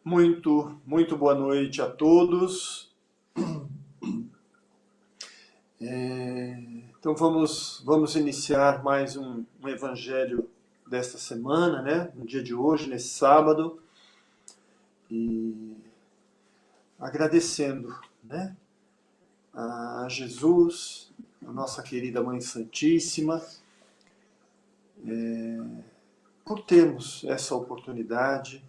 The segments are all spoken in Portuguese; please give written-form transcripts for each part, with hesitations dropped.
Muito boa noite a todos. Então vamos iniciar mais um evangelho desta semana, né? No dia de hoje, nesse sábado, e agradecendo, né, a Jesus, a nossa querida Mãe Santíssima, por termos essa oportunidade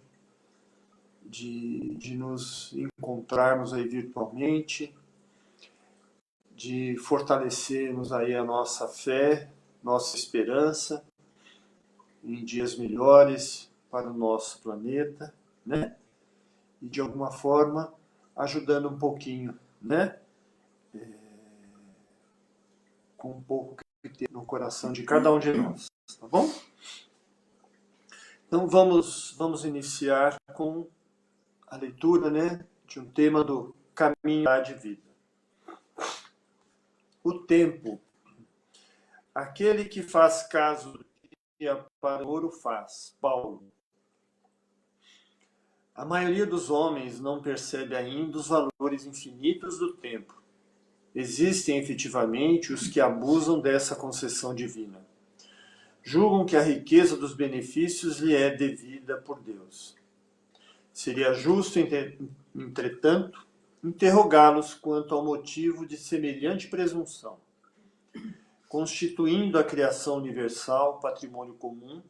de nos encontrarmos aí virtualmente, de fortalecermos aí a nossa fé, nossa esperança em dias melhores para o nosso planeta, né? E de alguma forma ajudando um pouquinho, né? Com um pouco que tem no coração de cada um de nós, tá bom? Então vamos iniciar com a leitura, né, de um tema do caminho de vida. O tempo. Aquele que faz caso do dia para o ouro faz. Paulo. A maioria dos homens não percebe ainda os valores infinitos do tempo. Existem efetivamente os que abusam dessa concessão divina. Julgam que a riqueza dos benefícios lhe é devida por Deus. Seria justo, entretanto, interrogá-los quanto ao motivo de semelhante presunção. Constituindo a criação universal patrimônio comum,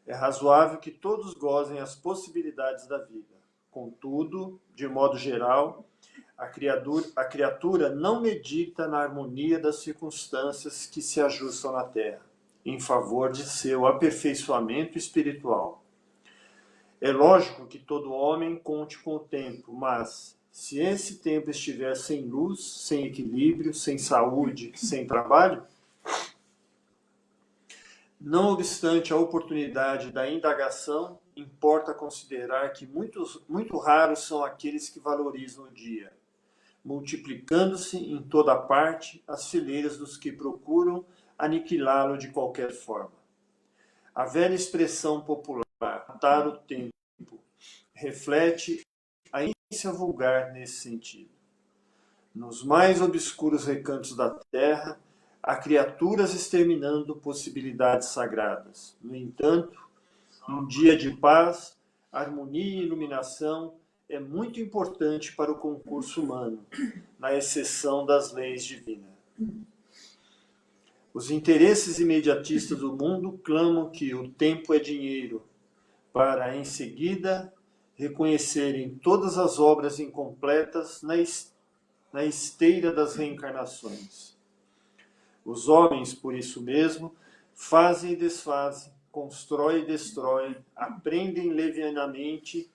é razoável que todos gozem as possibilidades da vida. Contudo, de modo geral, a criatura não medita na harmonia das circunstâncias que se ajustam na Terra, em favor de seu aperfeiçoamento espiritual. É lógico que todo homem conte com o tempo, mas, se esse tempo estiver sem luz, sem equilíbrio, sem saúde, sem trabalho, não obstante a oportunidade da indagação, importa considerar que muito raros são aqueles que valorizam o dia, multiplicando-se em toda parte as fileiras dos que procuram aniquilá-lo de qualquer forma. A velha expressão popular, matar o tempo, reflete a íncia vulgar nesse sentido. Nos mais obscuros recantos da terra, há criaturas exterminando possibilidades sagradas. No entanto, num dia de paz, harmonia e iluminação é muito importante para o concurso humano, na exceção das leis divinas. Os interesses imediatistas do mundo clamam que o tempo é dinheiro, para, em seguida, reconhecerem todas as obras incompletas na esteira das reencarnações. Os homens, por isso mesmo, fazem e desfazem, constroem e destroem, aprendem levianamente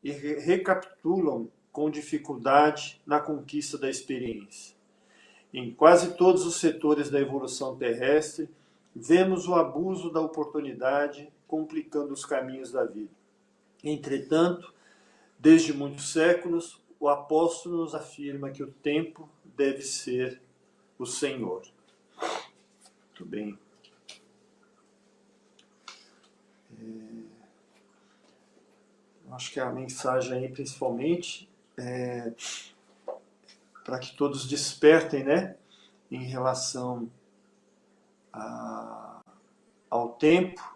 e recapitulam com dificuldade na conquista da experiência. Em quase todos os setores da evolução terrestre, vemos o abuso da oportunidade complicando os caminhos da vida. Entretanto, desde muitos séculos, o apóstolo nos afirma que o tempo deve ser o Senhor. Muito bem. Acho que a mensagem aí, principalmente, é para que todos despertem, né, em relação ao tempo,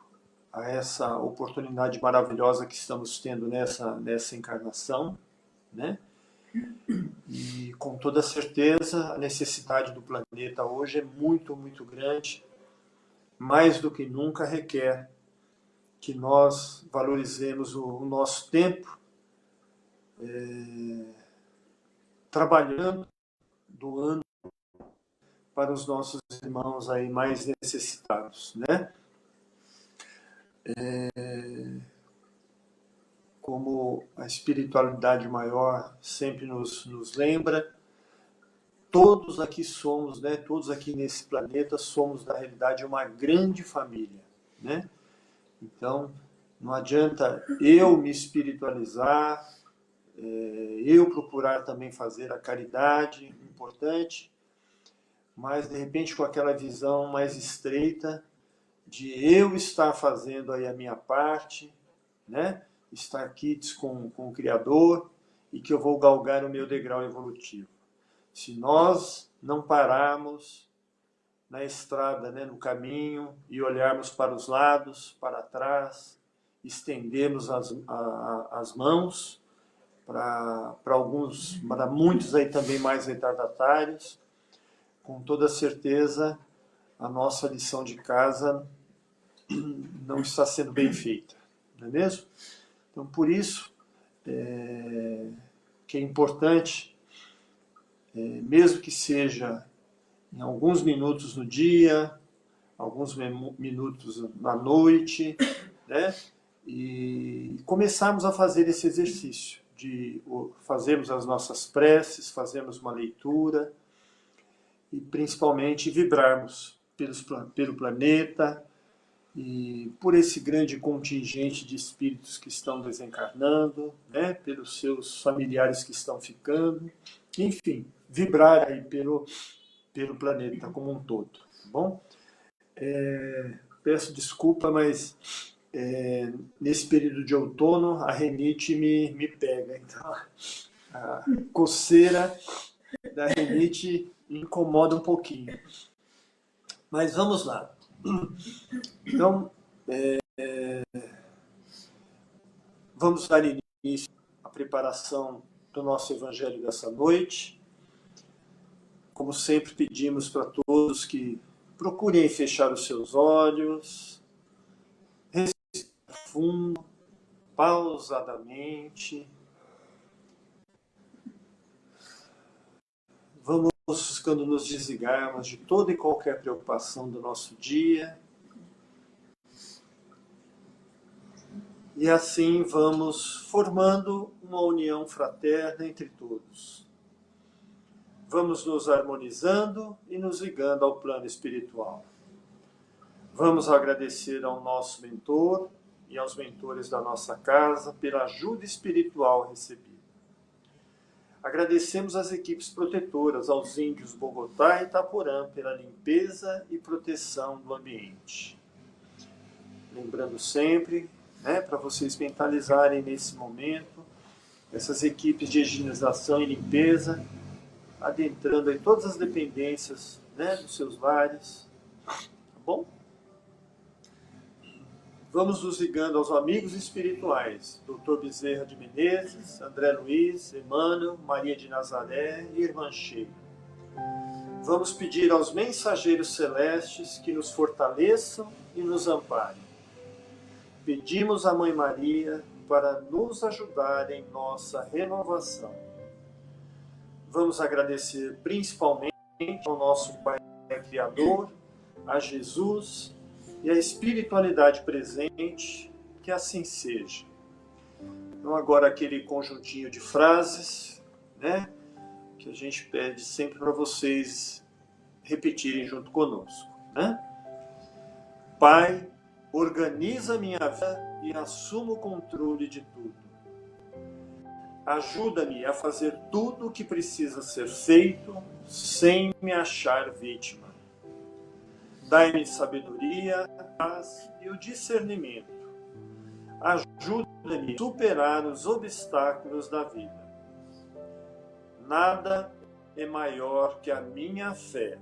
a essa oportunidade maravilhosa que estamos tendo nessa encarnação, né? E com toda certeza a necessidade do planeta hoje é muito, muito grande, mais do que nunca requer que nós valorizemos o nosso tempo, trabalhando, doando para os nossos irmãos aí mais necessitados, né? Como a espiritualidade maior sempre nos lembra, todos aqui somos, né? Todos aqui nesse planeta somos, na realidade, uma grande família, né? Então, não adianta eu me espiritualizar, eu procurar também fazer a caridade, importante, mas, de repente, com aquela visão mais estreita de eu estar fazendo aí a minha parte, né? Estar aqui com o Criador e que eu vou galgar o meu degrau evolutivo. Se nós não pararmos na estrada, né, no caminho, e olharmos para os lados, para trás, estendermos as mãos para alguns, para muitos aí também mais retardatários, com toda certeza a nossa lição de casa não está sendo bem feita, não é mesmo? Então, por isso que é importante, mesmo que seja em alguns minutos no dia, alguns minutos na noite, né? E começarmos a fazer esse exercício de fazermos as nossas preces, fazermos uma leitura e principalmente vibrarmos pelo planeta e por esse grande contingente de espíritos que estão desencarnando, né? Pelos seus familiares que estão ficando, enfim, vibrar aí pelo planeta como um todo, tá bom? Peço desculpa, mas nesse período de outono a renite me pega. Então, a coceira da renite me incomoda um pouquinho. Mas vamos lá. Então, vamos dar início à preparação do nosso evangelho dessa noite. Como sempre, pedimos para todos que procurem fechar os seus olhos, respirar fundo, pausadamente. Vamos buscando nos desligarmos de toda e qualquer preocupação do nosso dia. E assim vamos formando uma união fraterna entre todos. Vamos nos harmonizando e nos ligando ao plano espiritual. Vamos agradecer ao nosso mentor e aos mentores da nossa casa pela ajuda espiritual recebida. Agradecemos às equipes protetoras, aos índios Bogotá e Itaporã pela limpeza e proteção do ambiente. Lembrando sempre, né, para vocês mentalizarem nesse momento, essas equipes de higienização e limpeza, adentrando em todas as dependências, né, dos seus lares. Tá bom? Vamos nos ligando aos amigos espirituais, Dr. Bezerra de Menezes, André Luiz, Emmanuel, Maria de Nazaré e Irmã Sheila. Vamos pedir aos mensageiros celestes que nos fortaleçam e nos amparem. Pedimos à Mãe Maria para nos ajudar em nossa renovação. Vamos agradecer principalmente ao nosso Pai Criador, a Jesus e a espiritualidade presente, que assim seja. Então agora aquele conjuntinho de frases, né, que a gente pede sempre para vocês repetirem junto conosco, né? Pai, organiza minha vida e assuma o controle de tudo. Ajuda-me a fazer tudo o que precisa ser feito sem me achar vítima. Dai-me sabedoria, paz e o discernimento. Ajuda-me a superar os obstáculos da vida. Nada é maior que a minha fé.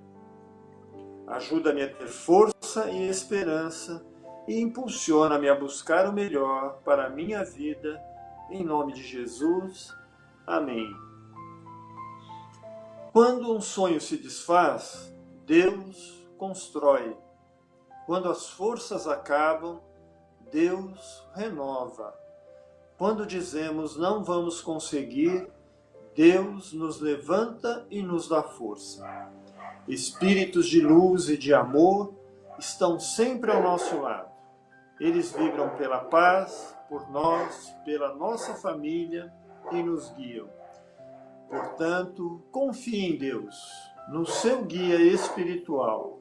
Ajuda-me a ter força e esperança e impulsiona-me a buscar o melhor para a minha vida, em nome de Jesus. Amém. Quando um sonho se desfaz, Deus constrói. Quando as forças acabam, Deus renova. Quando dizemos não vamos conseguir, Deus nos levanta e nos dá força. Espíritos de luz e de amor estão sempre ao nosso lado. Eles vibram pela paz, por nós, pela nossa família e nos guiam. Portanto, confie em Deus, no seu guia espiritual.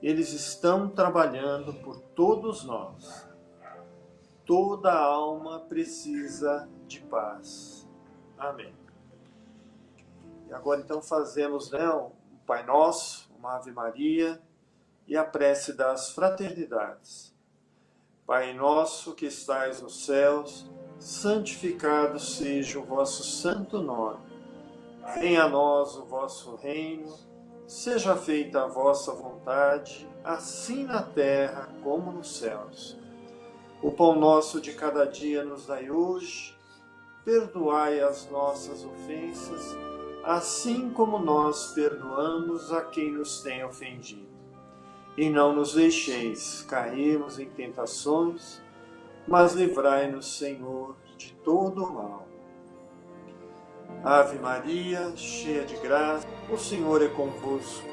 Eles estão trabalhando por todos nós. Toda alma precisa de paz. Amém. E agora então fazemos um Pai Nosso, uma Ave Maria e a prece das fraternidades. Pai nosso que estais nos céus, santificado seja o vosso santo nome. Venha a nós o vosso reino, seja feita a vossa vontade, assim na terra como nos céus. O pão nosso de cada dia nos dai hoje, perdoai as nossas ofensas, assim como nós perdoamos a quem nos tem ofendido. E não nos deixeis cairmos em tentações, mas livrai-nos, Senhor, de todo o mal. Ave Maria, cheia de graça, o Senhor é convosco.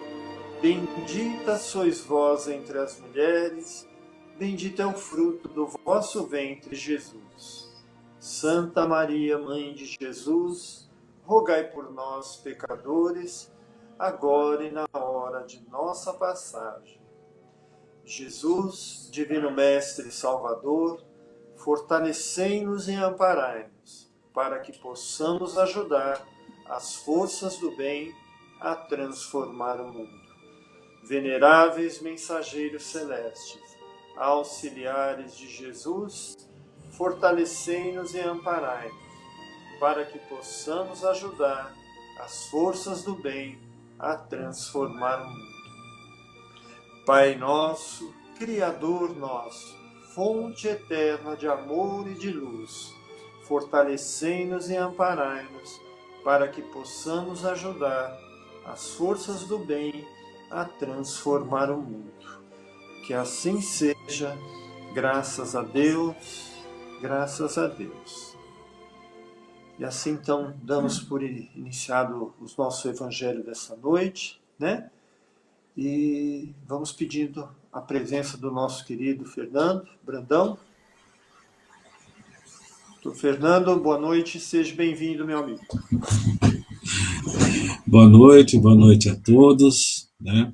Bendita sois vós entre as mulheres, bendito é o fruto do vosso ventre, Jesus. Santa Maria, Mãe de Jesus, rogai por nós, pecadores, agora e na hora de nossa passagem. Jesus, Divino Mestre e Salvador, fortalecei-nos e amparai-nos, para que possamos ajudar as forças do bem a transformar o mundo. Veneráveis mensageiros celestes, auxiliares de Jesus, fortalecei-nos e amparai-nos, para que possamos ajudar as forças do bem a transformar o mundo. Pai nosso, Criador nosso, fonte eterna de amor e de luz, fortalecei-nos e amparai-nos, para que possamos ajudar as forças do bem a transformar o mundo. Que assim seja, graças a Deus, graças a Deus. E assim então damos por iniciado o nosso evangelho dessa noite, né? E vamos pedindo a presença do nosso querido Fernando Brandão. Doutor Fernando, boa noite, seja bem-vindo, meu amigo. Boa noite a todos, né?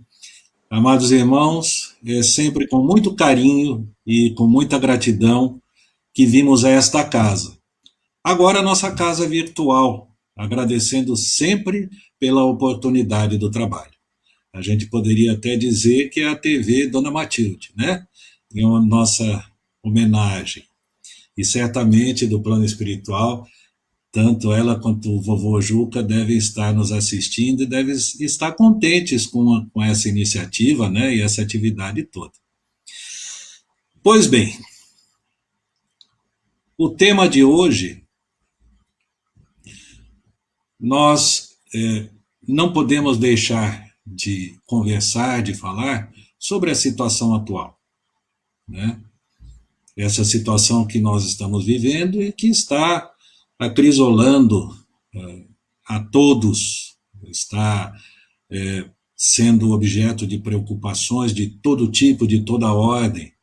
Amados irmãos, é sempre com muito carinho e com muita gratidão que vimos a esta casa. Agora a nossa casa virtual, agradecendo sempre pela oportunidade do trabalho. A gente poderia até dizer que é a TV Dona Matilde, né? Em uma nossa homenagem. E certamente do plano espiritual, tanto ela quanto o vovô Juca devem estar nos assistindo e devem estar contentes com essa iniciativa, né? E essa atividade toda. Pois bem, o tema de hoje, nós não podemos deixar de conversar, de falar sobre a situação atual, né? Essa situação que nós estamos vivendo e que está acrisolando a todos, está sendo objeto de preocupações de todo tipo, de toda ordem,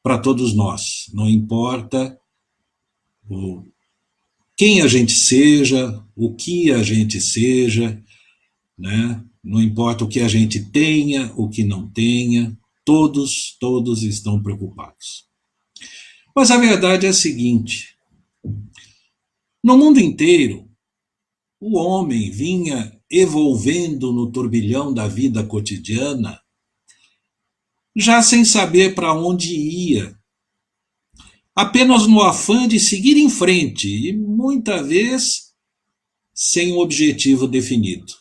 para todos nós. Não importa quem a gente seja, o que a gente seja, né? Não importa o que a gente tenha, o que não tenha, todos estão preocupados. Mas a verdade é a seguinte: no mundo inteiro, o homem vinha evolvendo no turbilhão da vida cotidiana, já sem saber para onde ia, apenas no afã de seguir em frente e, muitas vezes, sem um objetivo definido.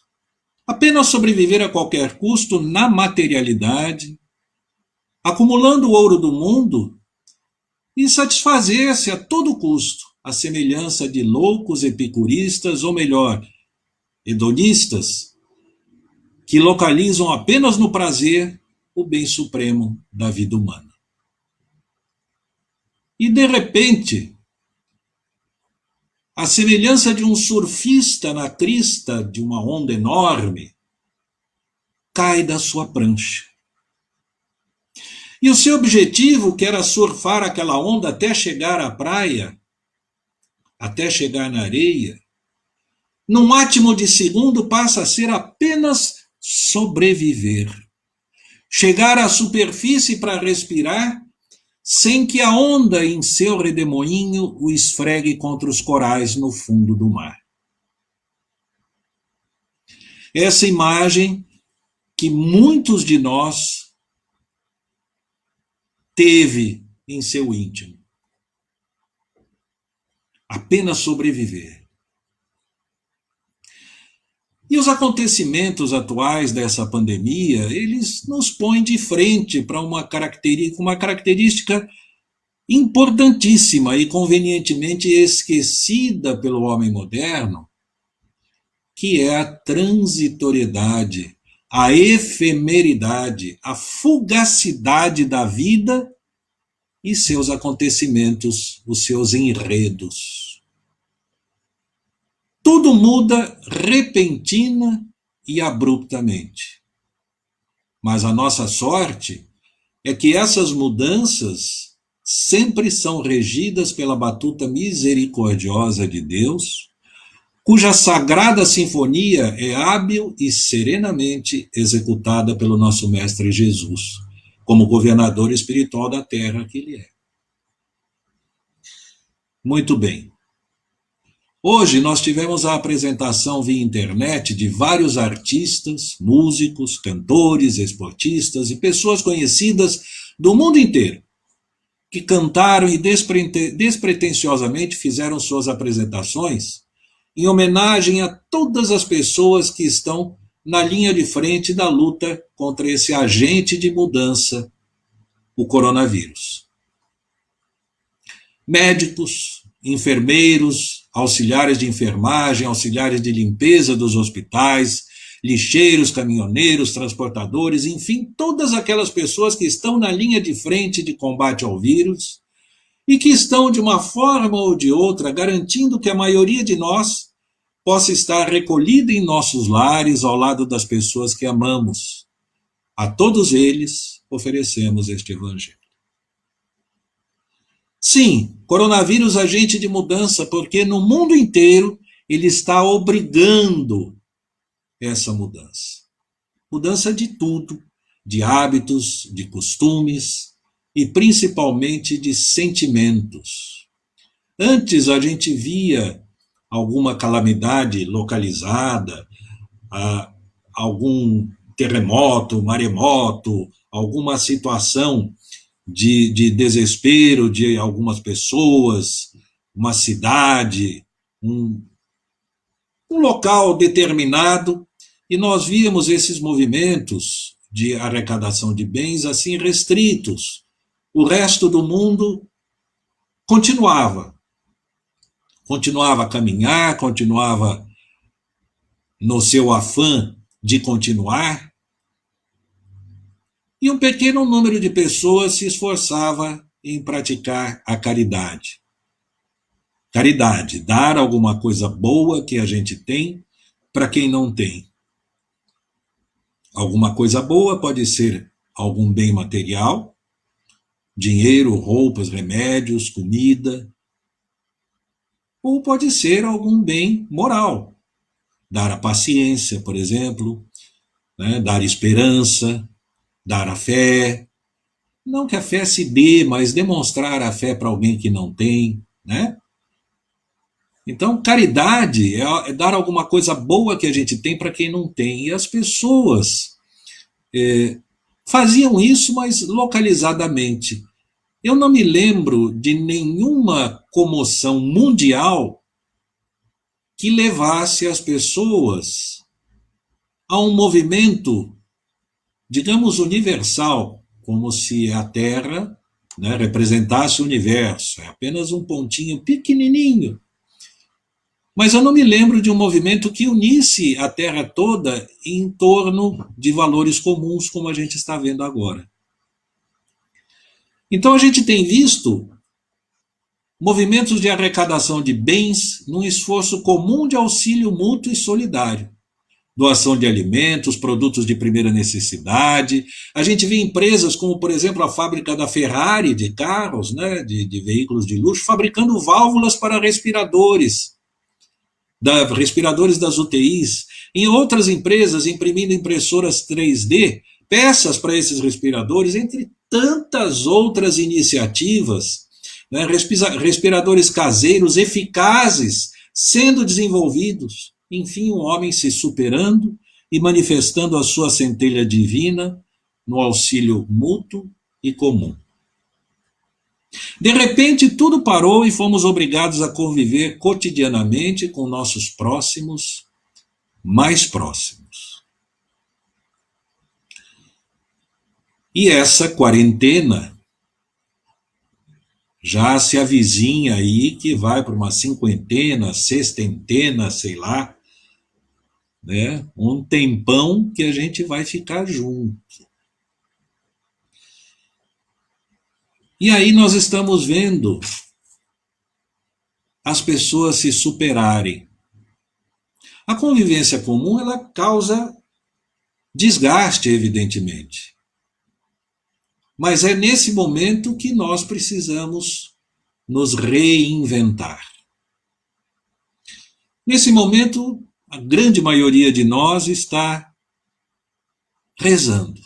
Apenas sobreviver a qualquer custo na materialidade, acumulando o ouro do mundo e satisfazer-se a todo custo, à semelhança de loucos epicuristas, ou melhor, hedonistas, que localizam apenas no prazer o bem supremo da vida humana. E, de repente, a semelhança de um surfista na crista de uma onda enorme, cai da sua prancha. E o seu objetivo, que era surfar aquela onda até chegar à praia, até chegar na areia, num átimo de segundo passa a ser apenas sobreviver. Chegar à superfície para respirar, sem que a onda em seu redemoinho o esfregue contra os corais no fundo do mar. Essa imagem que muitos de nós teve em seu íntimo. Apenas sobreviver. E os acontecimentos atuais dessa pandemia, eles nos põem de frente para uma característica importantíssima e convenientemente esquecida pelo homem moderno, que é a transitoriedade, a efemeridade, a fugacidade da vida e seus acontecimentos, os seus enredos. Tudo muda repentina e abruptamente. Mas a nossa sorte é que essas mudanças sempre são regidas pela batuta misericordiosa de Deus, cuja sagrada sinfonia é hábil e serenamente executada pelo nosso Mestre Jesus, como governador espiritual da terra que ele é. Muito bem. Hoje nós tivemos a apresentação via internet de vários artistas, músicos, cantores, esportistas e pessoas conhecidas do mundo inteiro, que cantaram e despretensiosamente fizeram suas apresentações em homenagem a todas as pessoas que estão na linha de frente da luta contra esse agente de mudança, o coronavírus. Médicos, enfermeiros, auxiliares de enfermagem, auxiliares de limpeza dos hospitais, lixeiros, caminhoneiros, transportadores, enfim, todas aquelas pessoas que estão na linha de frente de combate ao vírus e que estão, de uma forma ou de outra, garantindo que a maioria de nós possa estar recolhida em nossos lares ao lado das pessoas que amamos. A todos eles oferecemos este evangelho. Sim, coronavírus agente de mudança, porque no mundo inteiro ele está obrigando essa mudança. Mudança de tudo, de hábitos, de costumes e principalmente de sentimentos. Antes a gente via alguma calamidade localizada, algum terremoto, maremoto, alguma situação de desespero de algumas pessoas, uma cidade, um local determinado, e nós víamos esses movimentos de arrecadação de bens assim restritos. O resto do mundo continuava a caminhar, continuava no seu afã de continuar, e um pequeno número de pessoas se esforçava em praticar a caridade. Caridade, dar alguma coisa boa que a gente tem para quem não tem. Alguma coisa boa pode ser algum bem material, dinheiro, roupas, remédios, comida, ou pode ser algum bem moral. Dar a paciência, por exemplo, né? Dar esperança, dar a fé. Não que a fé se dê, mas demonstrar a fé para alguém que não tem, né? Então, caridade é dar alguma coisa boa que a gente tem para quem não tem. E as pessoas faziam isso, mas localizadamente. Eu não me lembro de nenhuma comoção mundial que levasse as pessoas a um movimento, digamos, universal, como se a Terra, né, representasse o universo. É apenas um pontinho pequenininho. Mas eu não me lembro de um movimento que unisse a Terra toda em torno de valores comuns, como a gente está vendo agora. Então a gente tem visto movimentos de arrecadação de bens num esforço comum de auxílio mútuo e solidário. Doação de alimentos, produtos de primeira necessidade. A gente vê empresas como, por exemplo, a fábrica da Ferrari de carros, né, de veículos de luxo, fabricando válvulas para respiradores, respiradores das UTIs. Em outras empresas, imprimindo impressoras 3D, peças para esses respiradores, entre tantas outras iniciativas, né, respiradores caseiros eficazes sendo desenvolvidos. Enfim, um homem se superando e manifestando a sua centelha divina no auxílio mútuo e comum. De repente, tudo parou e fomos obrigados a conviver cotidianamente com nossos próximos, mais próximos. E essa quarentena já se avizinha aí que vai para uma cinquentena, sextentena, sei lá, né? Um tempão que a gente vai ficar junto. E aí nós estamos vendo as pessoas se superarem. A convivência comum, ela causa desgaste, evidentemente. Mas é nesse momento que nós precisamos nos reinventar. Nesse momento, a grande maioria de nós está rezando,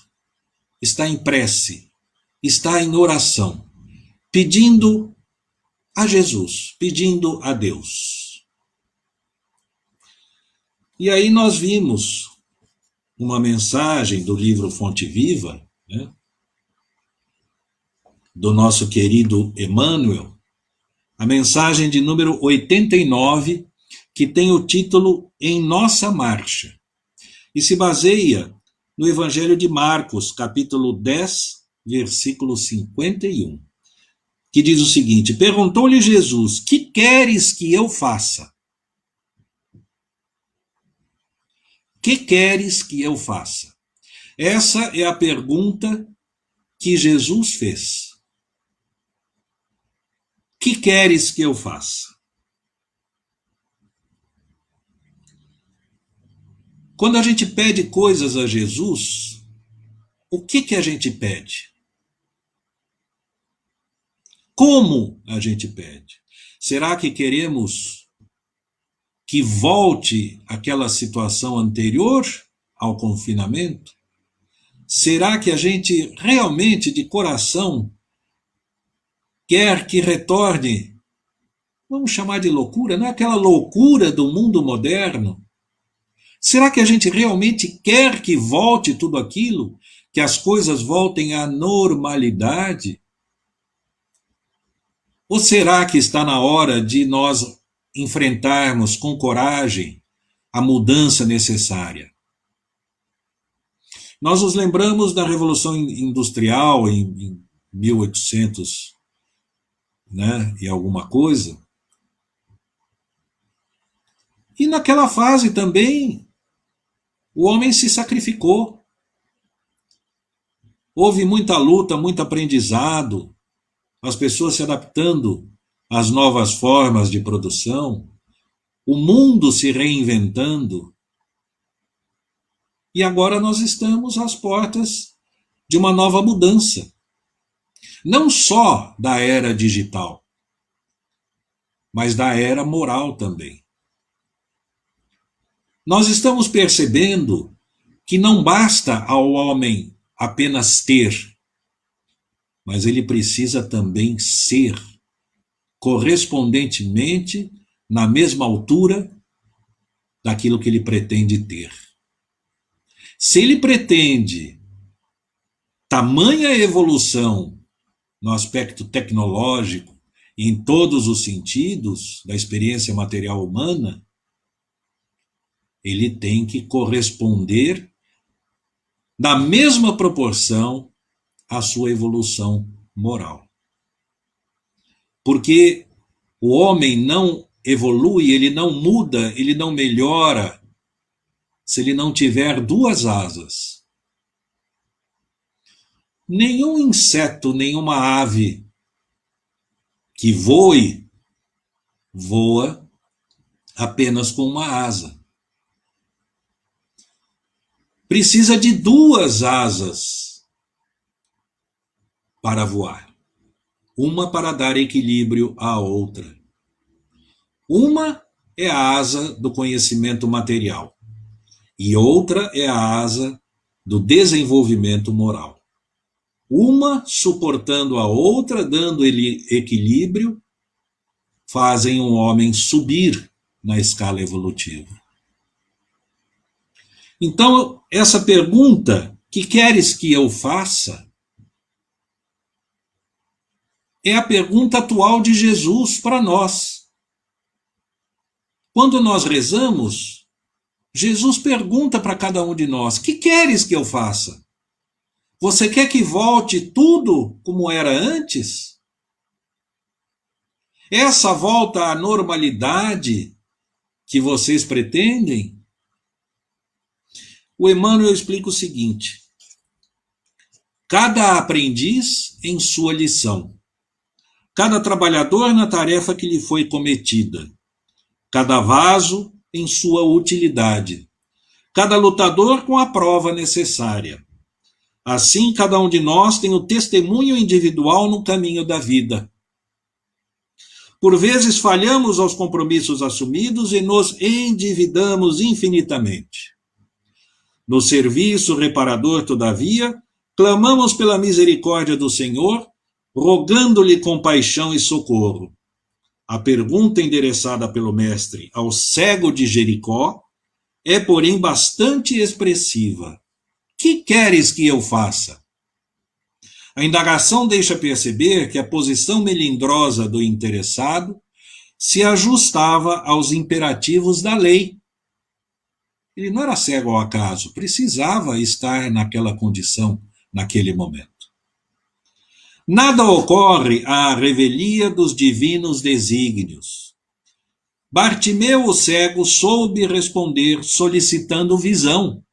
está em prece, está em oração, pedindo a Jesus, pedindo a Deus. E aí nós vimos uma mensagem do livro Fonte Viva, né, do nosso querido Emmanuel, a mensagem de número 89, que tem o título Em Nossa Marcha, e se baseia no Evangelho de Marcos, capítulo 10, versículo 51, que diz o seguinte: perguntou-lhe Jesus, que queres que eu faça? Que queres que eu faça? Essa é a pergunta que Jesus fez. Que queres que eu faça? Quando a gente pede coisas a Jesus, o que a gente pede? Como a gente pede? Será que queremos que volte aquela situação anterior ao confinamento? Será que a gente realmente, de coração, quer que retorne, vamos chamar de loucura, não é aquela loucura do mundo moderno? Será que a gente realmente quer que volte tudo aquilo? Que as coisas voltem à normalidade? Ou será que está na hora de nós enfrentarmos com coragem a mudança necessária? Nós nos lembramos da Revolução Industrial em 1800, né, e alguma coisa. E naquela fase também o homem se sacrificou. Houve muita luta, muito aprendizado, as pessoas se adaptando às novas formas de produção, o mundo se reinventando. E agora nós estamos às portas de uma nova mudança. Não só da era digital, mas da era moral também. Nós estamos percebendo que não basta ao homem apenas ter, mas ele precisa também ser, correspondentemente, na mesma altura daquilo que ele pretende ter. Se ele pretende tamanha evolução no aspecto tecnológico, em todos os sentidos da experiência material humana, ele tem que corresponder na mesma proporção à sua evolução moral. Porque o homem não evolui, ele não muda, ele não melhora, se ele não tiver duas asas. Nenhum inseto, nenhuma ave que voe, voa apenas com uma asa. Precisa de duas asas para voar. Uma para dar equilíbrio à outra. Uma é a asa do conhecimento material e outra é a asa do desenvolvimento moral. Uma suportando a outra, dando ele equilíbrio, fazem um homem subir na escala evolutiva. Então, essa pergunta, que queres que eu faça? É a pergunta atual de Jesus para nós. Quando nós rezamos, Jesus pergunta para cada um de nós: que queres que eu faça? Você quer que volte tudo como era antes? Essa volta à normalidade que vocês pretendem? O Emmanuel explica o seguinte: cada aprendiz em sua lição, cada trabalhador na tarefa que lhe foi cometida, cada vaso em sua utilidade, cada lutador com a prova necessária. Assim, cada um de nós tem o testemunho individual no caminho da vida. Por vezes falhamos aos compromissos assumidos e nos endividamos infinitamente. No serviço reparador, todavia, clamamos pela misericórdia do Senhor, rogando-lhe compaixão e socorro. A pergunta endereçada pelo mestre ao cego de Jericó é, porém, bastante expressiva. Que queres que eu faça? A indagação deixa perceber que a posição melindrosa do interessado se ajustava aos imperativos da lei. Ele não era cego ao acaso, precisava estar naquela condição, naquele momento. Nada ocorre à revelia dos divinos desígnios. Bartimeu, o cego, soube responder, solicitando visão.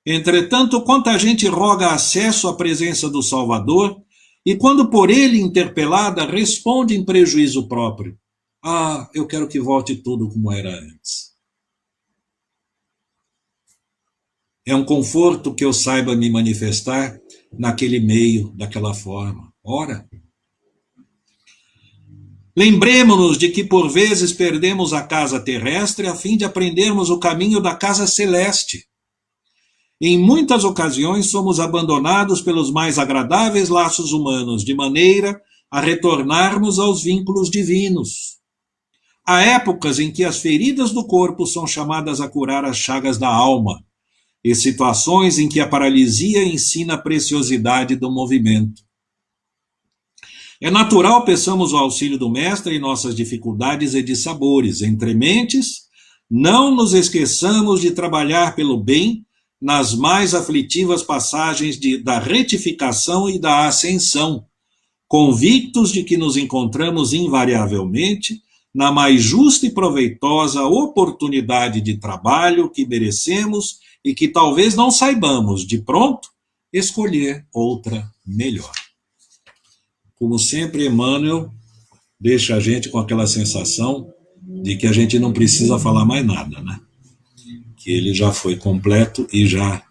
Entretanto, quanta gente roga acesso à presença do Salvador, e quando por ele interpelada, responde em prejuízo próprio: ah, eu quero que volte tudo como era antes. É um conforto que eu saiba me manifestar naquele meio, daquela forma. Ora, lembremos-nos de que por vezes perdemos a casa terrestre a fim de aprendermos o caminho da casa celeste. Em muitas ocasiões somos abandonados pelos mais agradáveis laços humanos, de maneira a retornarmos aos vínculos divinos. Há épocas em que as feridas do corpo são chamadas a curar as chagas da alma, e situações em que a paralisia ensina a preciosidade do movimento. É natural peçamos o auxílio do Mestre em nossas dificuldades e dissabores. Entre mentes, não nos esqueçamos de trabalhar pelo bem nas mais aflitivas passagens da retificação e da ascensão, convictos de que nos encontramos invariavelmente na mais justa e proveitosa oportunidade de trabalho que merecemos e que talvez não saibamos, de pronto, escolher outra melhor. Como sempre, Emmanuel deixa a gente com aquela sensação de que a gente não precisa falar mais nada, né? Que ele já foi completo e já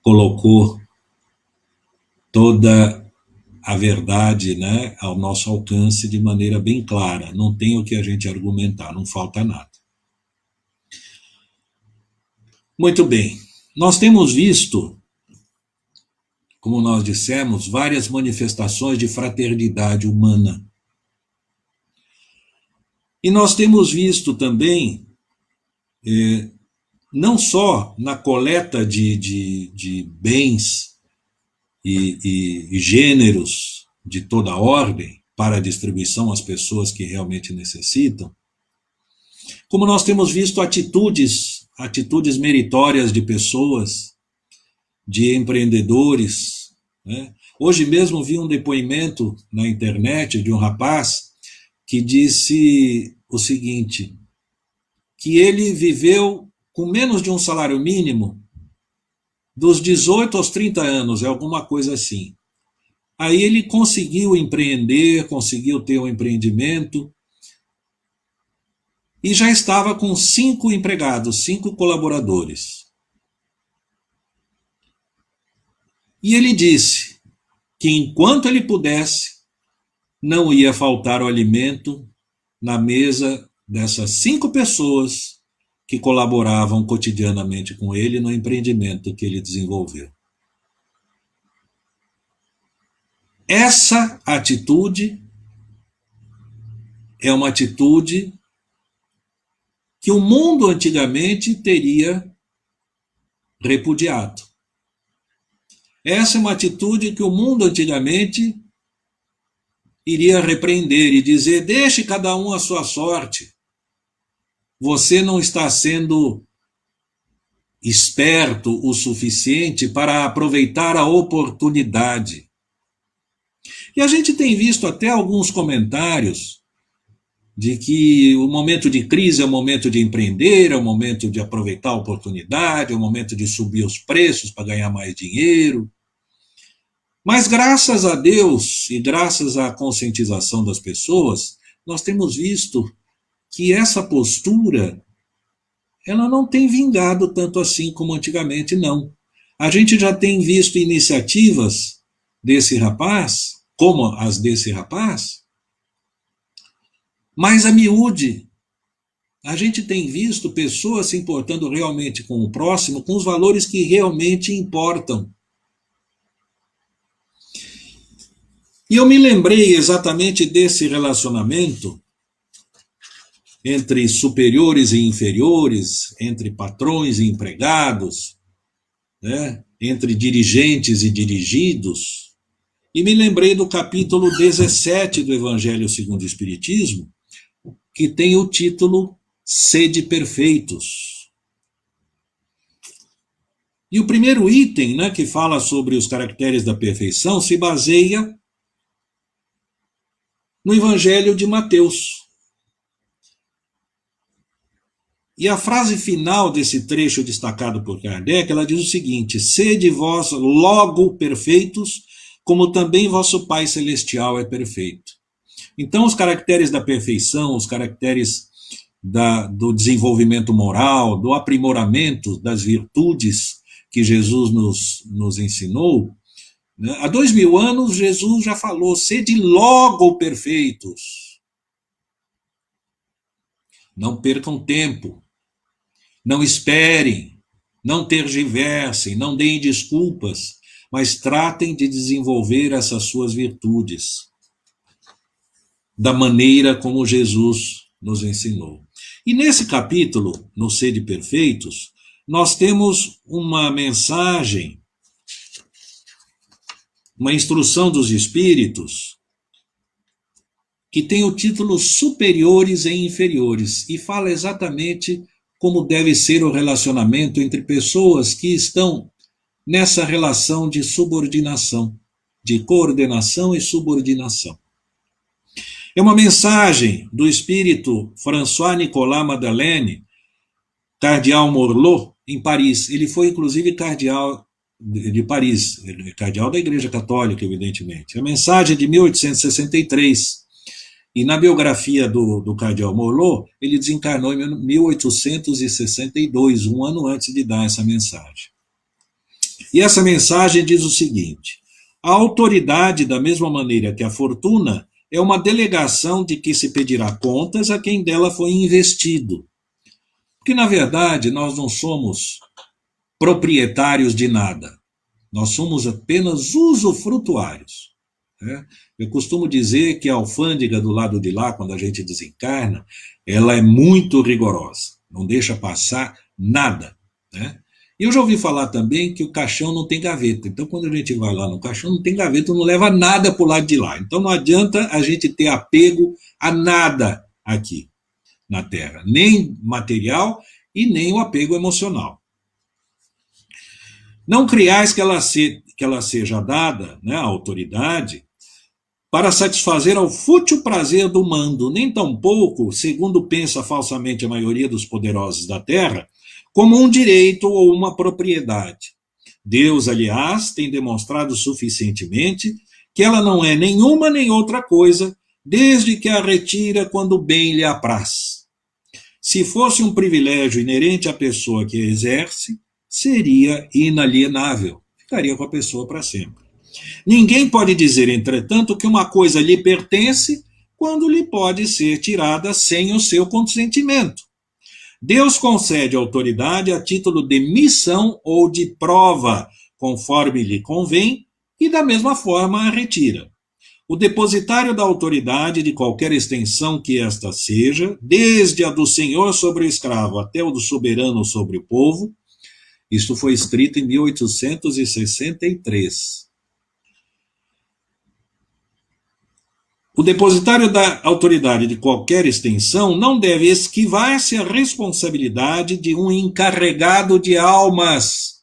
colocou toda a verdade, né, ao nosso alcance de maneira bem clara. Não tem o que a gente argumentar, não falta nada. Muito bem, nós temos visto, como nós dissemos, várias manifestações de fraternidade humana. E nós temos visto também, não só na coleta de bens e gêneros de toda ordem para a distribuição às pessoas que realmente necessitam, como nós temos visto atitudes meritórias de pessoas, de empreendedores, né? Hoje mesmo vi um depoimento na internet de um rapaz que disse o seguinte, que ele viveu com menos de um salário mínimo dos 18 aos 30 anos, é alguma coisa assim. Aí ele conseguiu empreender, conseguiu ter um empreendimento e já estava com 5 empregados, 5 colaboradores. E ele disse que enquanto ele pudesse, não ia faltar o alimento na mesa dessas 5 pessoas que colaboravam cotidianamente com ele no empreendimento que ele desenvolveu. Essa atitude é uma atitude que o mundo antigamente teria repudiado. Essa é uma atitude que o mundo antigamente iria repreender e dizer, deixe cada um a sua sorte. Você não está sendo esperto o suficiente para aproveitar a oportunidade. E a gente tem visto até alguns comentários de que o momento de crise é o momento de empreender, é o momento de aproveitar a oportunidade, é o momento de subir os preços para ganhar mais dinheiro. Mas graças a Deus e graças à conscientização das pessoas, nós temos visto que essa postura, ela não tem vingado tanto assim como antigamente, não. A gente já tem visto iniciativas desse rapaz, como as desse rapaz, mas a miúde, a gente tem visto pessoas se importando realmente com o próximo, com os valores que realmente importam. E eu me lembrei exatamente desse relacionamento entre superiores e inferiores, entre patrões e empregados, né? Entre dirigentes e dirigidos, e me lembrei do capítulo 17 do Evangelho segundo o Espiritismo, que tem o título Sede Perfeitos. E o primeiro item, né, que fala sobre os caracteres da perfeição, se baseia no Evangelho de Mateus. E a frase final desse trecho destacado por Kardec, ela diz o seguinte, sede vós logo perfeitos, como também vosso Pai Celestial é perfeito. Então, os caracteres da perfeição, os caracteres do desenvolvimento moral, do aprimoramento das virtudes que Jesus nos ensinou, né? Há 2000 anos, Jesus já falou, sede logo perfeitos. Não percam tempo, não esperem, não tergiversem, não deem desculpas, mas tratem de desenvolver essas suas virtudes da maneira como Jesus nos ensinou. E nesse capítulo, no Sede Perfeitos, nós temos uma mensagem, uma instrução dos Espíritos, que tem o título Superiores e Inferiores, e fala exatamente como deve ser o relacionamento entre pessoas que estão nessa relação de subordinação, de coordenação e subordinação. É uma mensagem do espírito François-Nicolas Madeleine, cardeal Morlot, em Paris. Ele foi, inclusive, cardeal de Paris, cardeal da Igreja Católica, evidentemente. A mensagem é de 1863. E na biografia do cardeal Morlot, ele desencarnou em 1862, um ano antes de dar essa mensagem. E essa mensagem diz o seguinte, a autoridade, da mesma maneira que a fortuna, é uma delegação de que se pedirá contas a quem dela foi investido. Porque, na verdade, nós não somos proprietários de nada. Nós somos apenas usufrutuários. Né? Eu costumo dizer que a alfândega do lado de lá, quando a gente desencarna, ela é muito rigorosa. Não deixa passar nada. Né? E eu já ouvi falar também que o caixão não tem gaveta. Então, quando a gente vai lá no caixão, não tem gaveta, não leva nada para o lado de lá. Então, não adianta a gente ter apego a nada aqui na Terra. Nem material e nem o apego emocional. Não criais que ela seja dada, né, a autoridade, para satisfazer ao fútil prazer do mando, nem tampouco, segundo pensa falsamente a maioria dos poderosos da terra, como um direito ou uma propriedade. Deus, aliás, tem demonstrado suficientemente que ela não é nenhuma nem outra coisa, desde que a retira quando bem lhe apraz. Se fosse um privilégio inerente à pessoa que a exerce, seria inalienável, ficaria com a pessoa para sempre. Ninguém pode dizer, entretanto, que uma coisa lhe pertence quando lhe pode ser tirada sem o seu consentimento. Deus concede autoridade a título de missão ou de prova, conforme lhe convém, e da mesma forma a retira. O depositário da autoridade, de qualquer extensão que esta seja, desde a do senhor sobre o escravo até o do soberano sobre o povo, isto foi escrito em 1863. O depositário da autoridade de qualquer extensão não deve esquivar-se à responsabilidade de um encarregado de almas,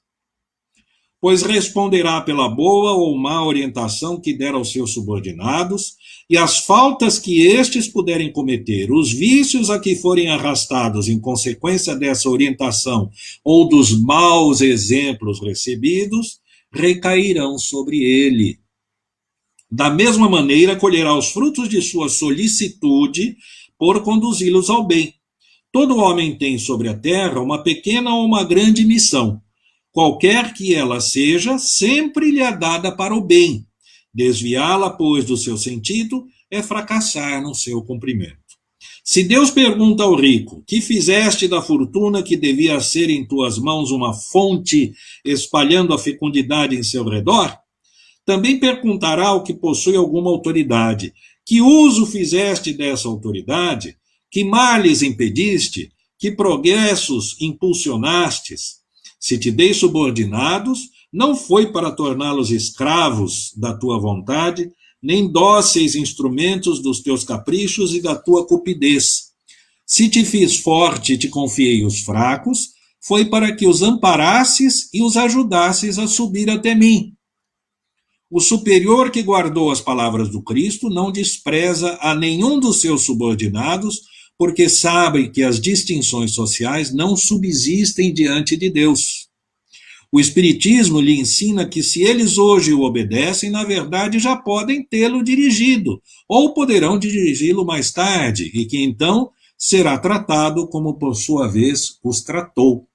pois responderá pela boa ou má orientação que der aos seus subordinados e as faltas que estes puderem cometer, os vícios a que forem arrastados em consequência dessa orientação ou dos maus exemplos recebidos, recairão sobre ele. Da mesma maneira, colherá os frutos de sua solicitude por conduzi-los ao bem. Todo homem tem sobre a terra uma pequena ou uma grande missão. Qualquer que ela seja, sempre lhe é dada para o bem. Desviá-la, pois, do seu sentido é fracassar no seu cumprimento. Se Deus pergunta ao rico, que fizeste da fortuna que devia ser em tuas mãos uma fonte, espalhando a fecundidade em seu redor, também perguntará ao que possui alguma autoridade, que uso fizeste dessa autoridade, que males impediste, que progressos impulsionastes. Se te dei subordinados, não foi para torná-los escravos da tua vontade, nem dóceis instrumentos dos teus caprichos e da tua cupidez. Se te fiz forte e te confiei os fracos, foi para que os amparasses e os ajudasses a subir até mim. O superior que guardou as palavras do Cristo não despreza a nenhum dos seus subordinados, porque sabe que as distinções sociais não subsistem diante de Deus. O Espiritismo lhe ensina que se eles hoje o obedecem, na verdade já podem tê-lo dirigido, ou poderão dirigi-lo mais tarde, e que então será tratado como por sua vez os tratou.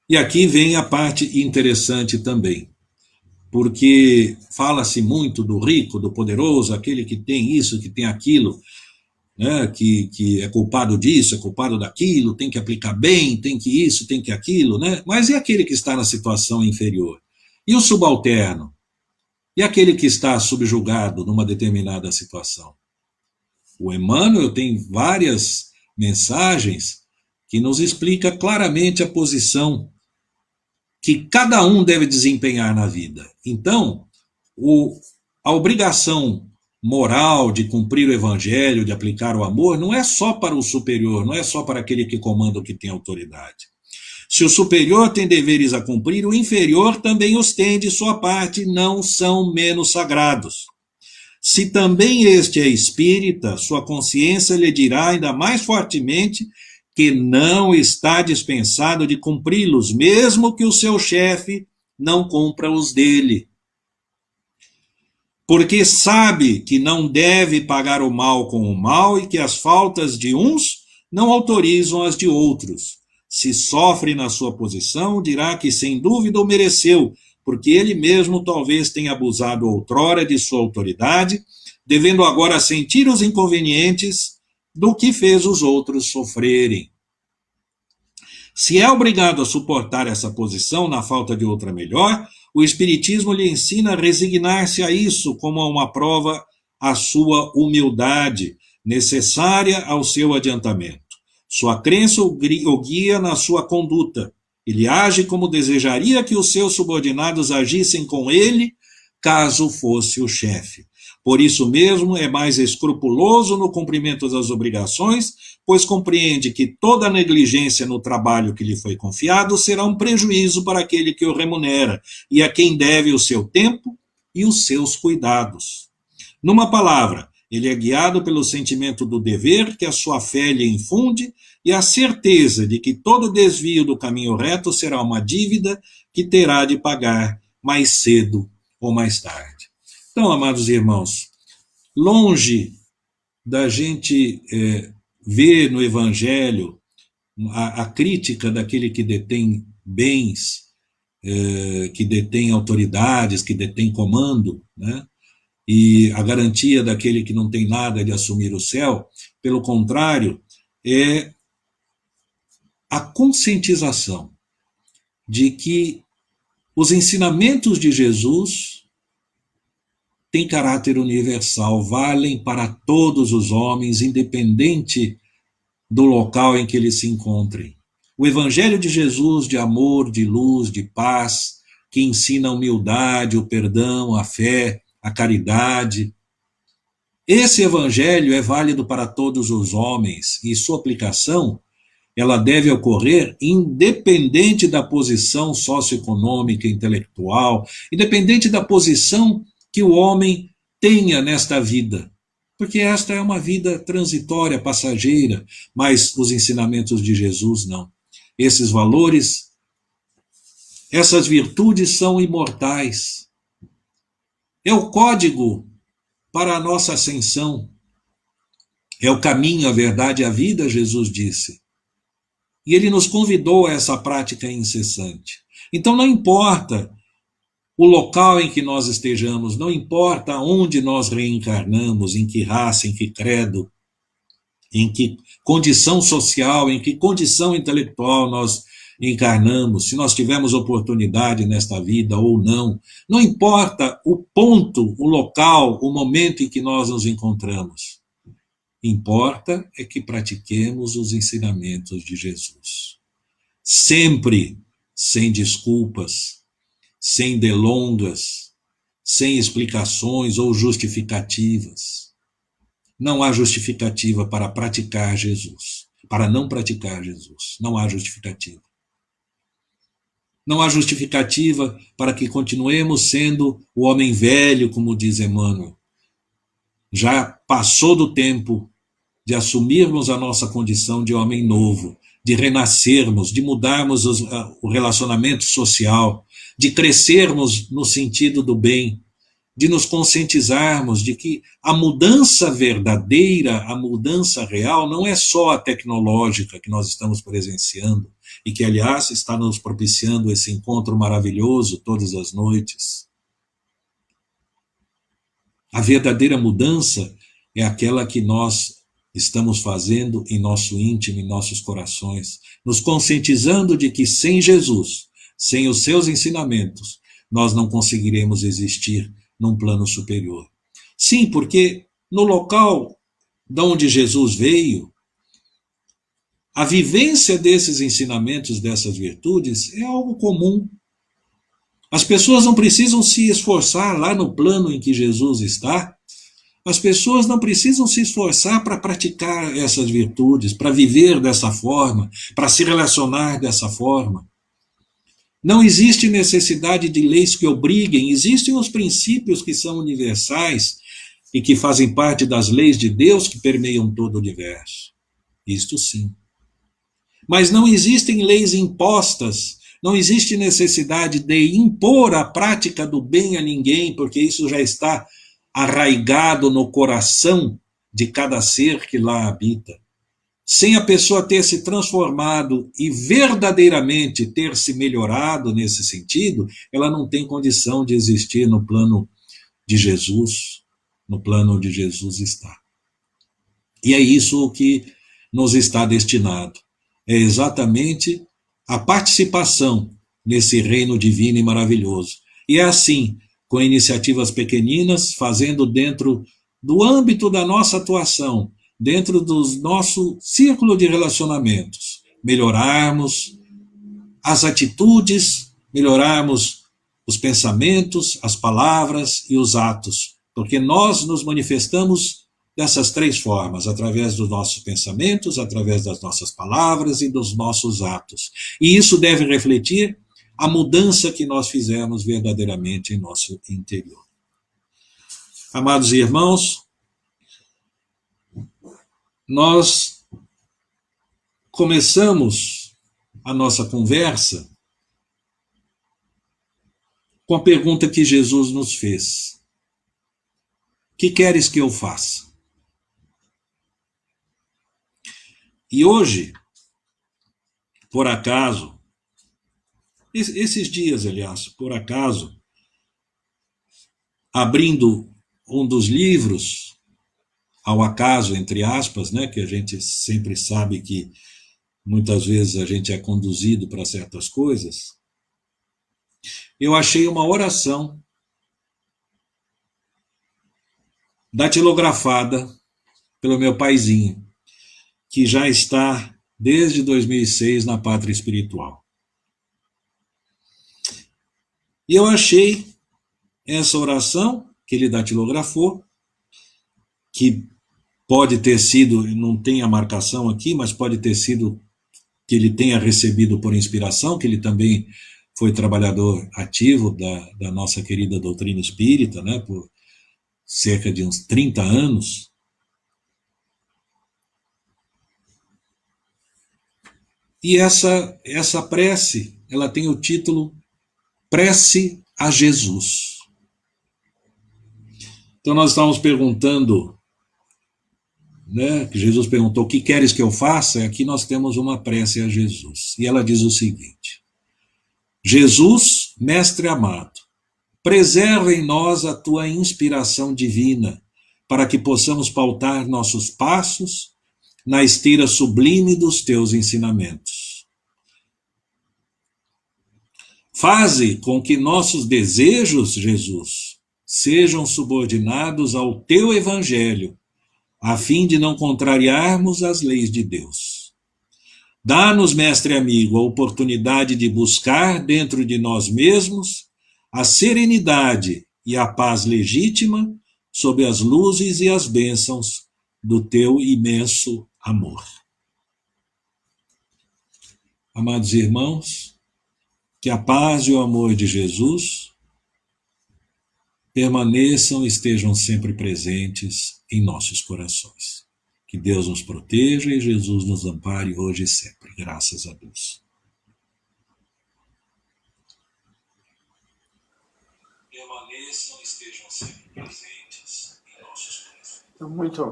E aqui vem a parte interessante também, porque fala-se muito do rico, do poderoso, aquele que tem isso, que tem aquilo, né, que é culpado disso, é culpado daquilo, tem que aplicar bem, tem que isso, tem que aquilo, né? Mas e aquele que está na situação inferior? E o subalterno? E aquele que está subjugado numa determinada situação? O Emmanuel tem várias mensagens que nos explica claramente a posição que cada um deve desempenhar na vida. Então, a obrigação moral de cumprir o evangelho, de aplicar o amor, não é só para o superior, não é só para aquele que comanda ou que tem autoridade. Se o superior tem deveres a cumprir, o inferior também os tem de sua parte, não são menos sagrados. Se também este é espírita, sua consciência lhe dirá ainda mais fortemente que não está dispensado de cumpri-los, mesmo que o seu chefe não cumpra os dele. Porque sabe que não deve pagar o mal com o mal e que as faltas de uns não autorizam as de outros. Se sofre na sua posição, dirá que sem dúvida o mereceu, porque ele mesmo talvez tenha abusado outrora de sua autoridade, devendo agora sentir os inconvenientes do que fez os outros sofrerem. Se é obrigado a suportar essa posição na falta de outra melhor, o Espiritismo lhe ensina a resignar-se a isso como a uma prova à sua humildade, necessária ao seu adiantamento. Sua crença o guia na sua conduta. Ele age como desejaria que os seus subordinados agissem com ele, caso fosse o chefe. Por isso mesmo, é mais escrupuloso no cumprimento das obrigações, pois compreende que toda negligência no trabalho que lhe foi confiado será um prejuízo para aquele que o remunera e a quem deve o seu tempo e os seus cuidados. Numa palavra, ele é guiado pelo sentimento do dever que a sua fé lhe infunde e a certeza de que todo desvio do caminho reto será uma dívida que terá de pagar mais cedo ou mais tarde. Então, amados irmãos, longe da gente ver no Evangelho a crítica daquele que detém bens, que detém autoridades, que detém comando, né? E a garantia daquele que não tem nada de assumir o céu, pelo contrário, é a conscientização de que os ensinamentos de Jesus têm caráter universal, valem para todos os homens, independente do local em que eles se encontrem. O Evangelho de Jesus, de amor, de luz, de paz, que ensina a humildade, o perdão, a fé, a caridade. Esse Evangelho é válido para todos os homens e sua aplicação ela deve ocorrer independente da posição socioeconômica, intelectual, independente da posição que o homem tenha nesta vida. Porque esta é uma vida transitória, passageira, mas os ensinamentos de Jesus não. Esses valores, essas virtudes são imortais. É o código para a nossa ascensão. É o caminho, a verdade e a vida, Jesus disse. E ele nos convidou a essa prática incessante. Então não importa o local em que nós estejamos, não importa onde nós reencarnamos, em que raça, em que credo, em que condição social, em que condição intelectual nós encarnamos, se nós tivermos oportunidade nesta vida ou não, não importa o ponto, o local, o momento em que nós nos encontramos. Importa é que pratiquemos os ensinamentos de Jesus. Sempre sem desculpas, sem delongas, sem explicações ou justificativas. Não há justificativa para praticar Jesus, para não praticar Jesus. Não há justificativa. Não há justificativa para que continuemos sendo o homem velho, como diz Emmanuel. Já passou do tempo de assumirmos a nossa condição de homem novo, de renascermos, de mudarmos o relacionamento social, de crescermos no sentido do bem, de nos conscientizarmos de que a mudança verdadeira, a mudança real, não é só a tecnológica que nós estamos presenciando, e que, aliás, está nos propiciando esse encontro maravilhoso todas as noites. A verdadeira mudança é aquela que nós estamos fazendo em nosso íntimo, em nossos corações, nos conscientizando de que sem Jesus, sem os seus ensinamentos, nós não conseguiremos existir num plano superior. Sim, porque no local de onde Jesus veio, a vivência desses ensinamentos, dessas virtudes, é algo comum. As pessoas não precisam se esforçar lá no plano em que Jesus está. As pessoas não precisam se esforçar para praticar essas virtudes, para viver dessa forma, para se relacionar dessa forma. Não existe necessidade de leis que obriguem, existem os princípios que são universais e que fazem parte das leis de Deus que permeiam todo o universo. Isto sim. Mas não existem leis impostas, não existe necessidade de impor a prática do bem a ninguém, porque isso já está arraigado no coração de cada ser que lá habita. Sem a pessoa ter se transformado e verdadeiramente ter se melhorado nesse sentido, ela não tem condição de existir no plano de Jesus, no plano onde Jesus está. E é isso que nos está destinado. É exatamente a participação nesse reino divino e maravilhoso. E é assim, com iniciativas pequeninas, fazendo dentro do âmbito da nossa atuação, dentro do nosso círculo de relacionamentos, melhorarmos as atitudes, melhorarmos os pensamentos, as palavras e os atos, porque nós nos manifestamos dessas três formas, através dos nossos pensamentos, através das nossas palavras e dos nossos atos. E isso deve refletir a mudança que nós fizemos verdadeiramente em nosso interior. Amados irmãos, nós começamos a nossa conversa com a pergunta que Jesus nos fez: que queres que eu faça? E hoje, por acaso, esses dias, aliás, por acaso, abrindo um dos livros, ao acaso, entre aspas, né, que a gente sempre sabe que muitas vezes a gente é conduzido para certas coisas, eu achei uma oração datilografada pelo meu paizinho, que já está desde 2006 na pátria espiritual. E eu achei essa oração que ele datilografou, que pode ter sido, não tem a marcação aqui, mas pode ter sido que ele tenha recebido por inspiração, que ele também foi trabalhador ativo da nossa querida doutrina espírita, né, por cerca de uns 30 anos. E essa prece, ela tem o título Prece a Jesus. Então nós estávamos perguntando, né, que Jesus perguntou, o que queres que eu faça? E aqui nós temos uma prece a Jesus. E ela diz o seguinte: Jesus, mestre amado, preserva em nós a tua inspiração divina, para que possamos pautar nossos passos na esteira sublime dos teus ensinamentos. Faze com que nossos desejos, Jesus, sejam subordinados ao teu evangelho, a fim de não contrariarmos as leis de Deus. Dá-nos, mestre amigo, a oportunidade de buscar dentro de nós mesmos a serenidade e a paz legítima sob as luzes e as bênçãos do teu imenso amor. Amados irmãos, que a paz e o amor de Jesus permaneçam e estejam sempre presentes em nossos corações. Que Deus nos proteja e Jesus nos ampare hoje e sempre. Graças a Deus. Permaneçam e estejam sempre presentes em nossos corações. Então, muito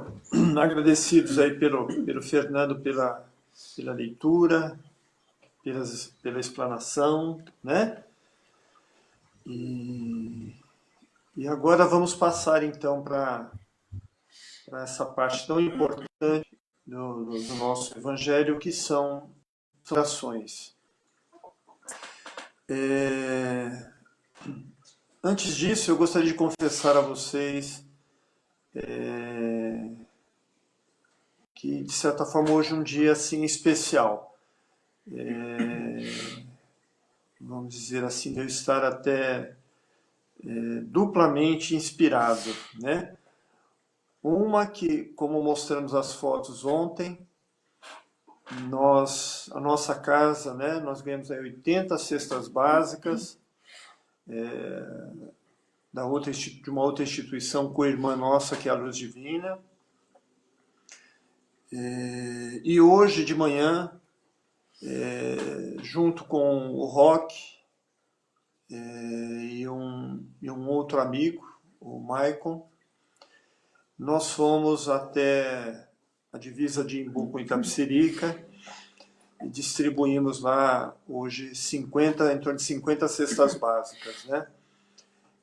agradecidos aí pelo Fernando pela leitura, pela explanação, né? E agora vamos passar então para essa parte tão importante do nosso evangelho, que são as orações. Antes disso, eu gostaria de confessar a vocês que, de certa forma, hoje é um dia assim especial. Vamos dizer assim, de eu estar até duplamente inspirado, né? Uma que, como mostramos as fotos ontem, a nossa casa, né, nós ganhamos aí 80 cestas básicas de uma outra instituição co-irmã nossa, que é a Luz Divina. E hoje de manhã, junto com o Roque e um outro amigo, o Maicon, nós fomos até a divisa de Imbu com Itapecerica e distribuímos lá hoje em torno de 50 cestas básicas, né?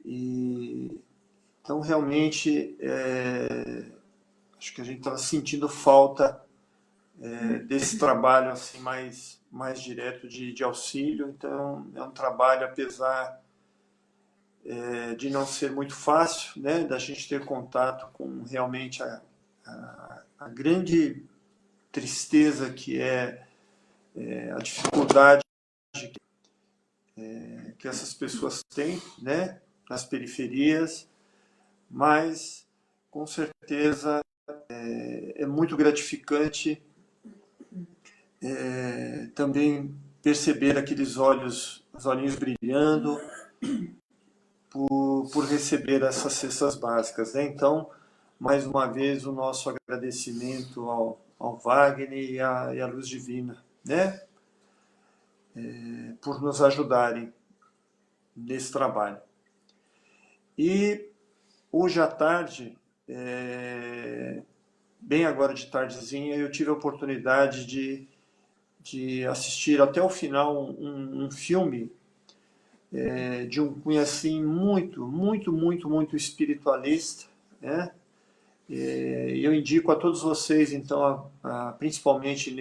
Então, realmente, acho que a gente está sentindo falta desse trabalho assim, mais direto de auxílio. Então, é um trabalho, apesar de não ser muito fácil, né, da gente ter contato com realmente a grande tristeza que é a dificuldade que essas pessoas têm, né, nas periferias, mas com certeza é muito gratificante também perceber aqueles olhinhos brilhando por receber essas cestas básicas, né? Então, mais uma vez, o nosso agradecimento ao Wagner e à Luz Divina, né? Por nos ajudarem nesse trabalho. E hoje à tarde, bem agora de tardezinha, eu tive a oportunidade de assistir até o final um filme de um cunho assim muito espiritualista, né? Eu indico a todos vocês, então, principalmente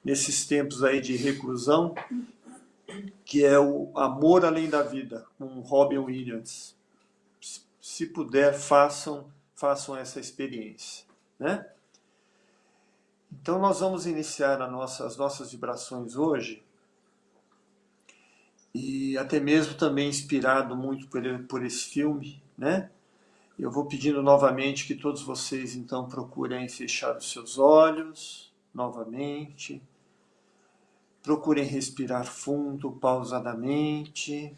nesses tempos aí de reclusão, que é o Amor Além da Vida, com Robin Williams. Se puder, façam essa experiência, né? Então, nós vamos iniciar as nossas vibrações hoje, e até mesmo também inspirado muito por esse filme, né? Eu vou pedindo novamente que todos vocês, então, procurem fechar os seus olhos novamente. Procurem respirar fundo, pausadamente.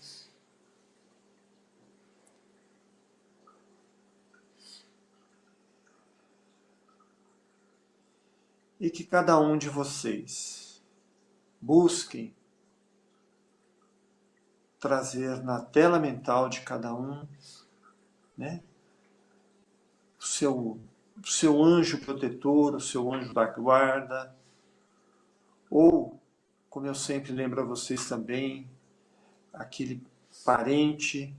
E que cada um de vocês busquem trazer na tela mental de cada um, né, o seu anjo protetor, o seu anjo da guarda, ou, como eu sempre lembro a vocês também, aquele parente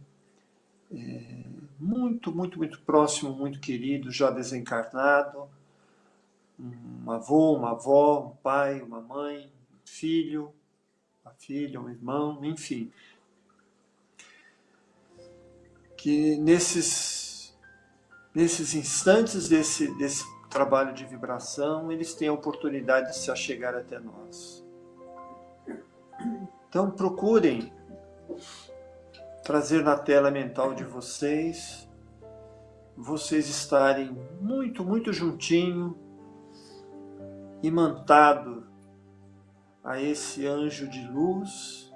muito próximo, muito querido, já desencarnado, um avô, uma avó, um pai, uma mãe, um filho, uma filha, um irmão, enfim. Que nesses instantes desse trabalho de vibração, eles têm a oportunidade de se achegar até nós. Então procurem trazer na tela mental de vocês estarem muito juntinho, imantado a esse anjo de luz,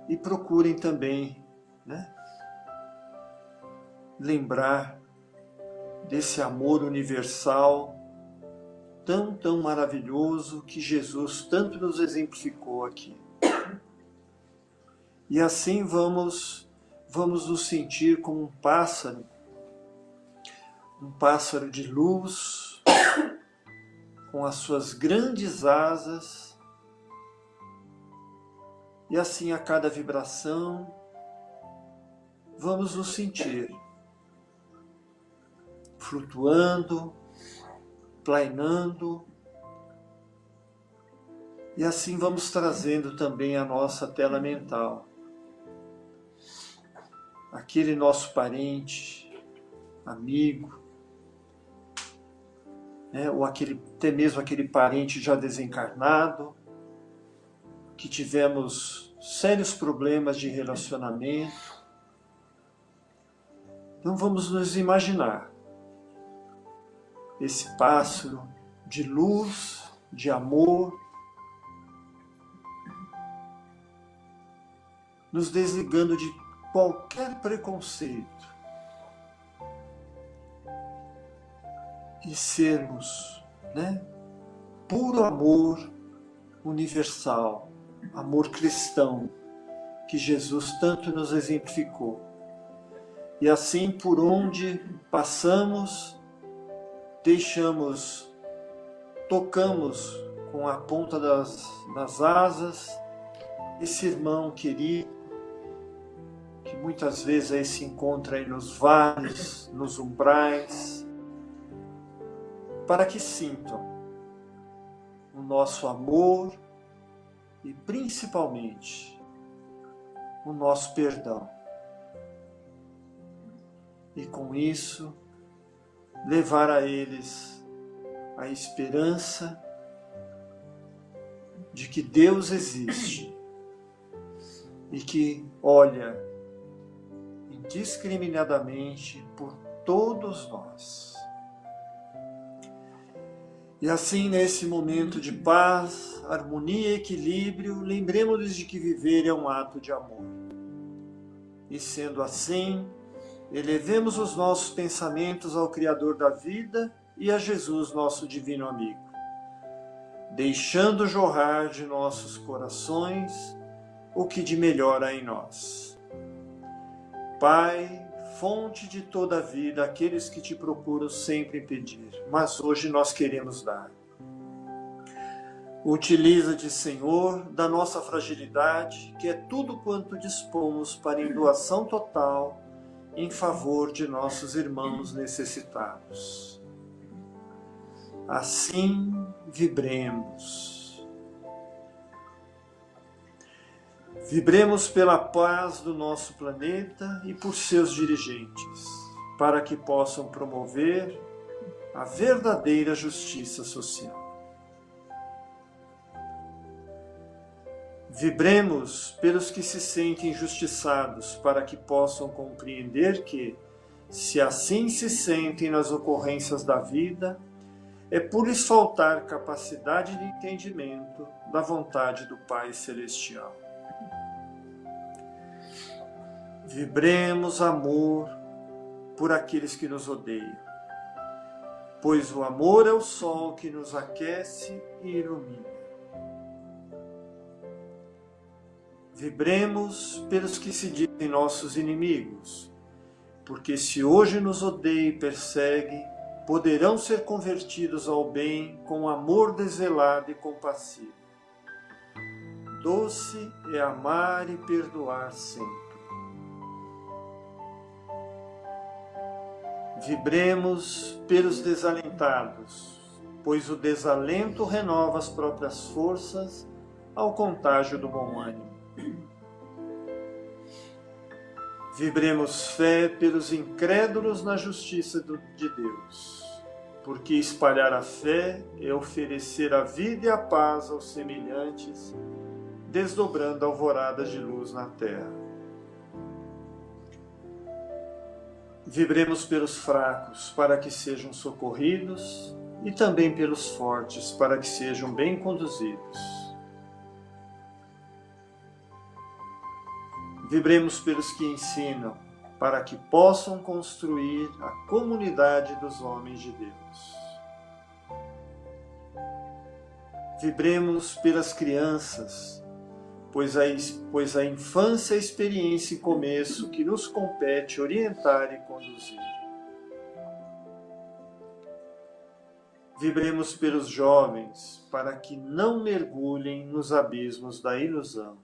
e procurem também, né, lembrar desse amor universal tão maravilhoso que Jesus tanto nos exemplificou aqui. E assim vamos nos sentir como um pássaro de luz, com as suas grandes asas, e assim a cada vibração vamos nos sentir flutuando, planeando, e assim vamos trazendo também a nossa tela mental. Aquele nosso parente, amigo, né, ou até mesmo aquele parente já desencarnado, que tivemos sérios problemas de relacionamento. Então vamos nos imaginar esse pássaro de luz, de amor, nos desligando de qualquer preconceito e sermos, né, puro amor universal, amor cristão, que Jesus tanto nos exemplificou. E assim, por onde passamos, tocamos com a ponta das asas esse irmão querido, que muitas vezes aí se encontra aí nos vales, nos umbrais, para que sintam o nosso amor e principalmente o nosso perdão. E com isso, levar a eles a esperança de que Deus existe e que olha indiscriminadamente por todos nós. E assim, nesse momento de paz, harmonia e equilíbrio, lembremos-nos de que viver é um ato de amor. E sendo assim, elevemos os nossos pensamentos ao Criador da vida e a Jesus, nosso divino amigo, deixando jorrar de nossos corações o que de melhor há em nós. Pai, fonte de toda a vida, aqueles que te procuram sempre pedir, mas hoje nós queremos dar. Utiliza-te, Senhor, da nossa fragilidade, que é tudo quanto dispomos para em doação total em favor de nossos irmãos necessitados. Assim, vibremos. Vibremos pela paz do nosso planeta e por seus dirigentes, para que possam promover a verdadeira justiça social. Vibremos pelos que se sentem injustiçados, para que possam compreender que, se assim se sentem nas ocorrências da vida, é por lhes faltar capacidade de entendimento da vontade do Pai Celestial. Vibremos amor por aqueles que nos odeiam, pois o amor é o sol que nos aquece e ilumina. Vibremos pelos que se dizem nossos inimigos, porque se hoje nos odeiam e perseguem, poderão ser convertidos ao bem com amor desvelado e compassivo. Doce é amar e perdoar sempre. Vibremos pelos desalentados, pois o desalento renova as próprias forças ao contágio do bom ânimo. Vibremos fé pelos incrédulos na justiça de Deus, porque espalhar a fé é oferecer a vida e a paz aos semelhantes, desdobrando alvoradas de luz na terra. Vibremos pelos fracos, para que sejam socorridos, e também pelos fortes, para que sejam bem conduzidos. Vibremos pelos que ensinam, para que possam construir a comunidade dos homens de Deus. Vibremos pelas crianças, pois a infância é a experiência e começo que nos compete orientar e conduzir. Vibremos pelos jovens, para que não mergulhem nos abismos da ilusão.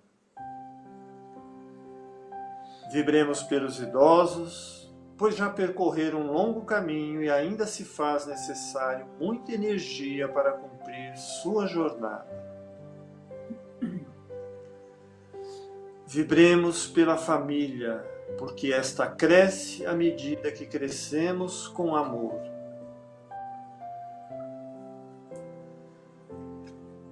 Vibremos pelos idosos, pois já percorreram um longo caminho e ainda se faz necessário muita energia para cumprir sua jornada. Vibremos pela família, porque esta cresce à medida que crescemos com amor.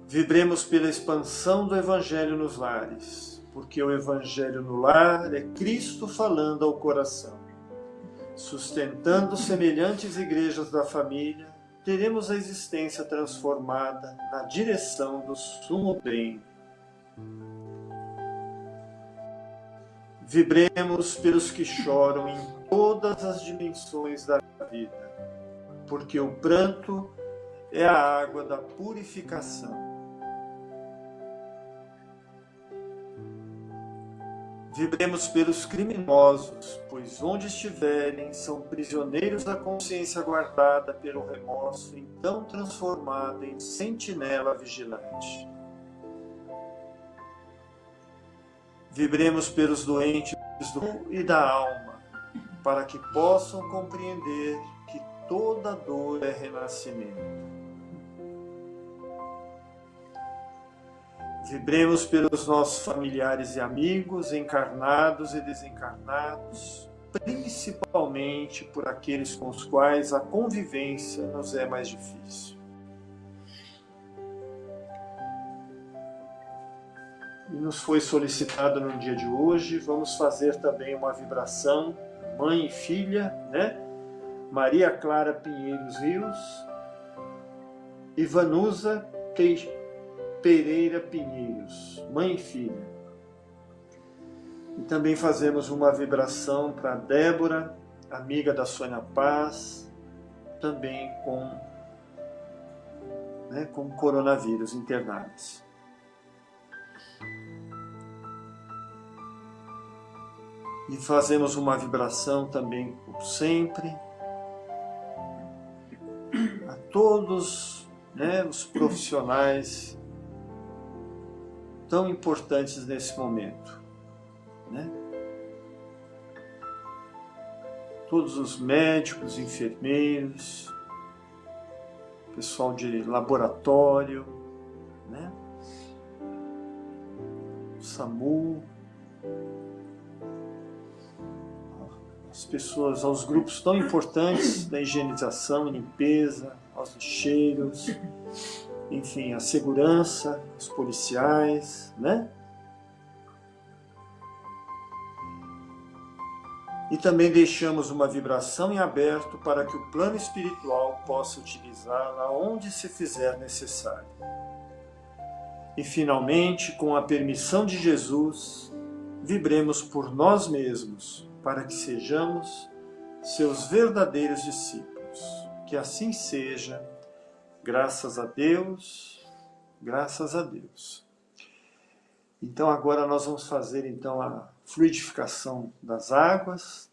Vibremos pela expansão do Evangelho nos lares, porque o Evangelho no lar é Cristo falando ao coração. Sustentando semelhantes igrejas da família, teremos a existência transformada na direção do sumo bem. Vibremos pelos que choram em todas as dimensões da vida, porque o pranto é a água da purificação. Vibremos pelos criminosos, pois onde estiverem são prisioneiros da consciência guardada pelo remorso, então transformada em sentinela vigilante. Vibremos pelos doentes do corpo e da alma, para que possam compreender que toda dor é renascimento. Vibremos pelos nossos familiares e amigos, encarnados e desencarnados, principalmente por aqueles com os quais a convivência nos é mais difícil. E nos foi solicitado no dia de hoje, vamos fazer também uma vibração, mãe e filha, né? Maria Clara Pinheiros Rios, Ivanusa Pereira Pinheiros, mãe e filha. E também fazemos uma vibração para Débora, amiga da Sônia Paz, também com coronavírus, internados. E fazemos uma vibração também, como sempre, a todos, os profissionais tão importantes nesse momento. Todos os médicos, enfermeiros, pessoal de laboratório, SAMU, as pessoas, aos grupos tão importantes da higienização, limpeza, aos lixeiros, enfim, a segurança, os policiais, E também deixamos uma vibração em aberto para que o plano espiritual possa utilizá-la onde se fizer necessário. E finalmente, com a permissão de Jesus, vibremos por nós mesmos, para que sejamos seus verdadeiros discípulos. Que assim seja, graças a Deus, graças a Deus. Então agora nós vamos fazer a fluidificação das águas,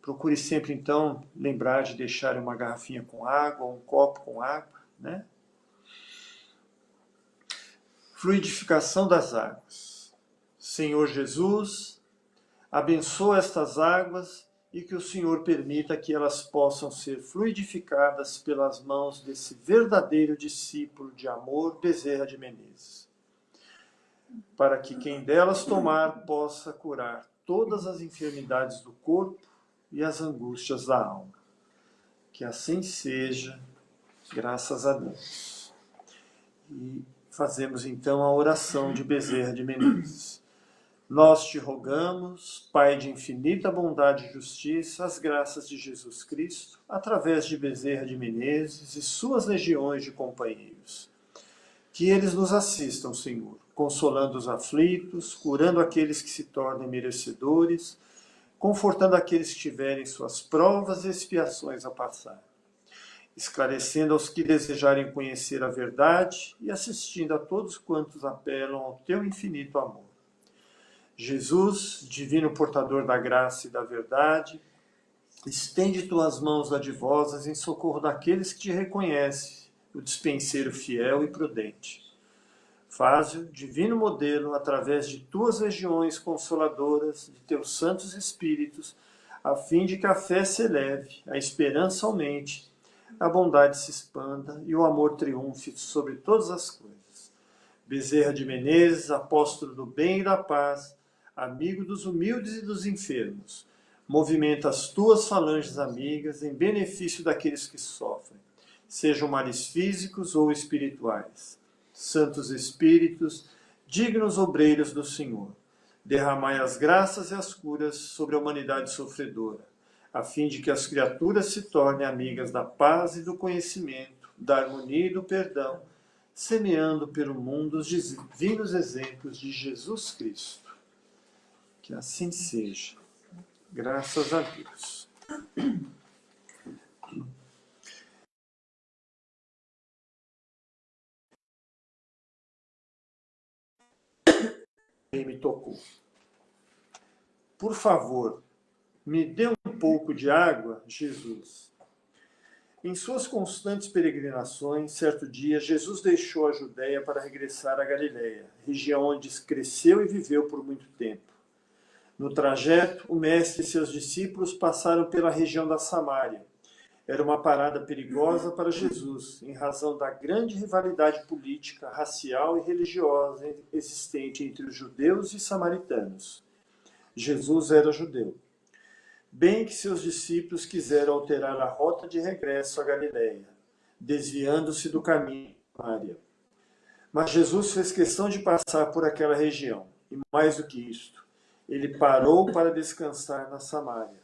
Procure sempre então lembrar de deixar uma garrafinha com água, ou um copo com água, Fluidificação das águas. Senhor Jesus, abençoa estas águas e que o Senhor permita que elas possam ser fluidificadas pelas mãos desse verdadeiro discípulo de amor, Bezerra de Menezes, para que quem delas tomar possa curar todas as enfermidades do corpo e as angústias da alma. Que assim seja, graças a Deus. E fazemos então a oração de Bezerra de Menezes. Nós te rogamos, Pai de infinita bondade e justiça, as graças de Jesus Cristo, através de Bezerra de Menezes e suas legiões de companheiros. Que eles nos assistam, Senhor, consolando os aflitos, curando aqueles que se tornem merecedores, confortando aqueles que tiverem suas provas e expiações a passar, esclarecendo aos que desejarem conhecer a verdade e assistindo a todos quantos apelam ao teu infinito amor. Jesus, divino portador da graça e da verdade, estende tuas mãos dadivosas em socorro daqueles que te reconhecem, o dispenseiro fiel e prudente. Faze-o divino modelo através de tuas legiões consoladoras, de teus santos espíritos, a fim de que a fé se eleve, a esperança aumente, a bondade se expanda e o amor triunfe sobre todas as coisas. Bezerra de Menezes, apóstolo do bem e da paz, amigo dos humildes e dos enfermos, movimenta as tuas falanges amigas em benefício daqueles que sofrem, sejam males físicos ou espirituais. Santos Espíritos, dignos obreiros do Senhor, derramai as graças e as curas sobre a humanidade sofredora, a fim de que as criaturas se tornem amigas da paz e do conhecimento, da harmonia e do perdão, semeando pelo mundo os divinos exemplos de Jesus Cristo. Que assim seja. Graças a Deus. Ele me tocou. Por favor, me dê um pouco de água, Jesus. Em suas constantes peregrinações, certo dia, Jesus deixou a Judéia para regressar à Galiléia, região onde cresceu e viveu por muito tempo. No trajeto, o mestre e seus discípulos passaram pela região da Samária. Era uma parada perigosa para Jesus, em razão da grande rivalidade política, racial e religiosa existente entre os judeus e samaritanos. Jesus era judeu. Bem que seus discípulos quiseram alterar a rota de regresso à Galiléia, desviando-se do caminho de Samaria. Mas Jesus fez questão de passar por aquela região, e mais do que isto, ele parou para descansar na Samária.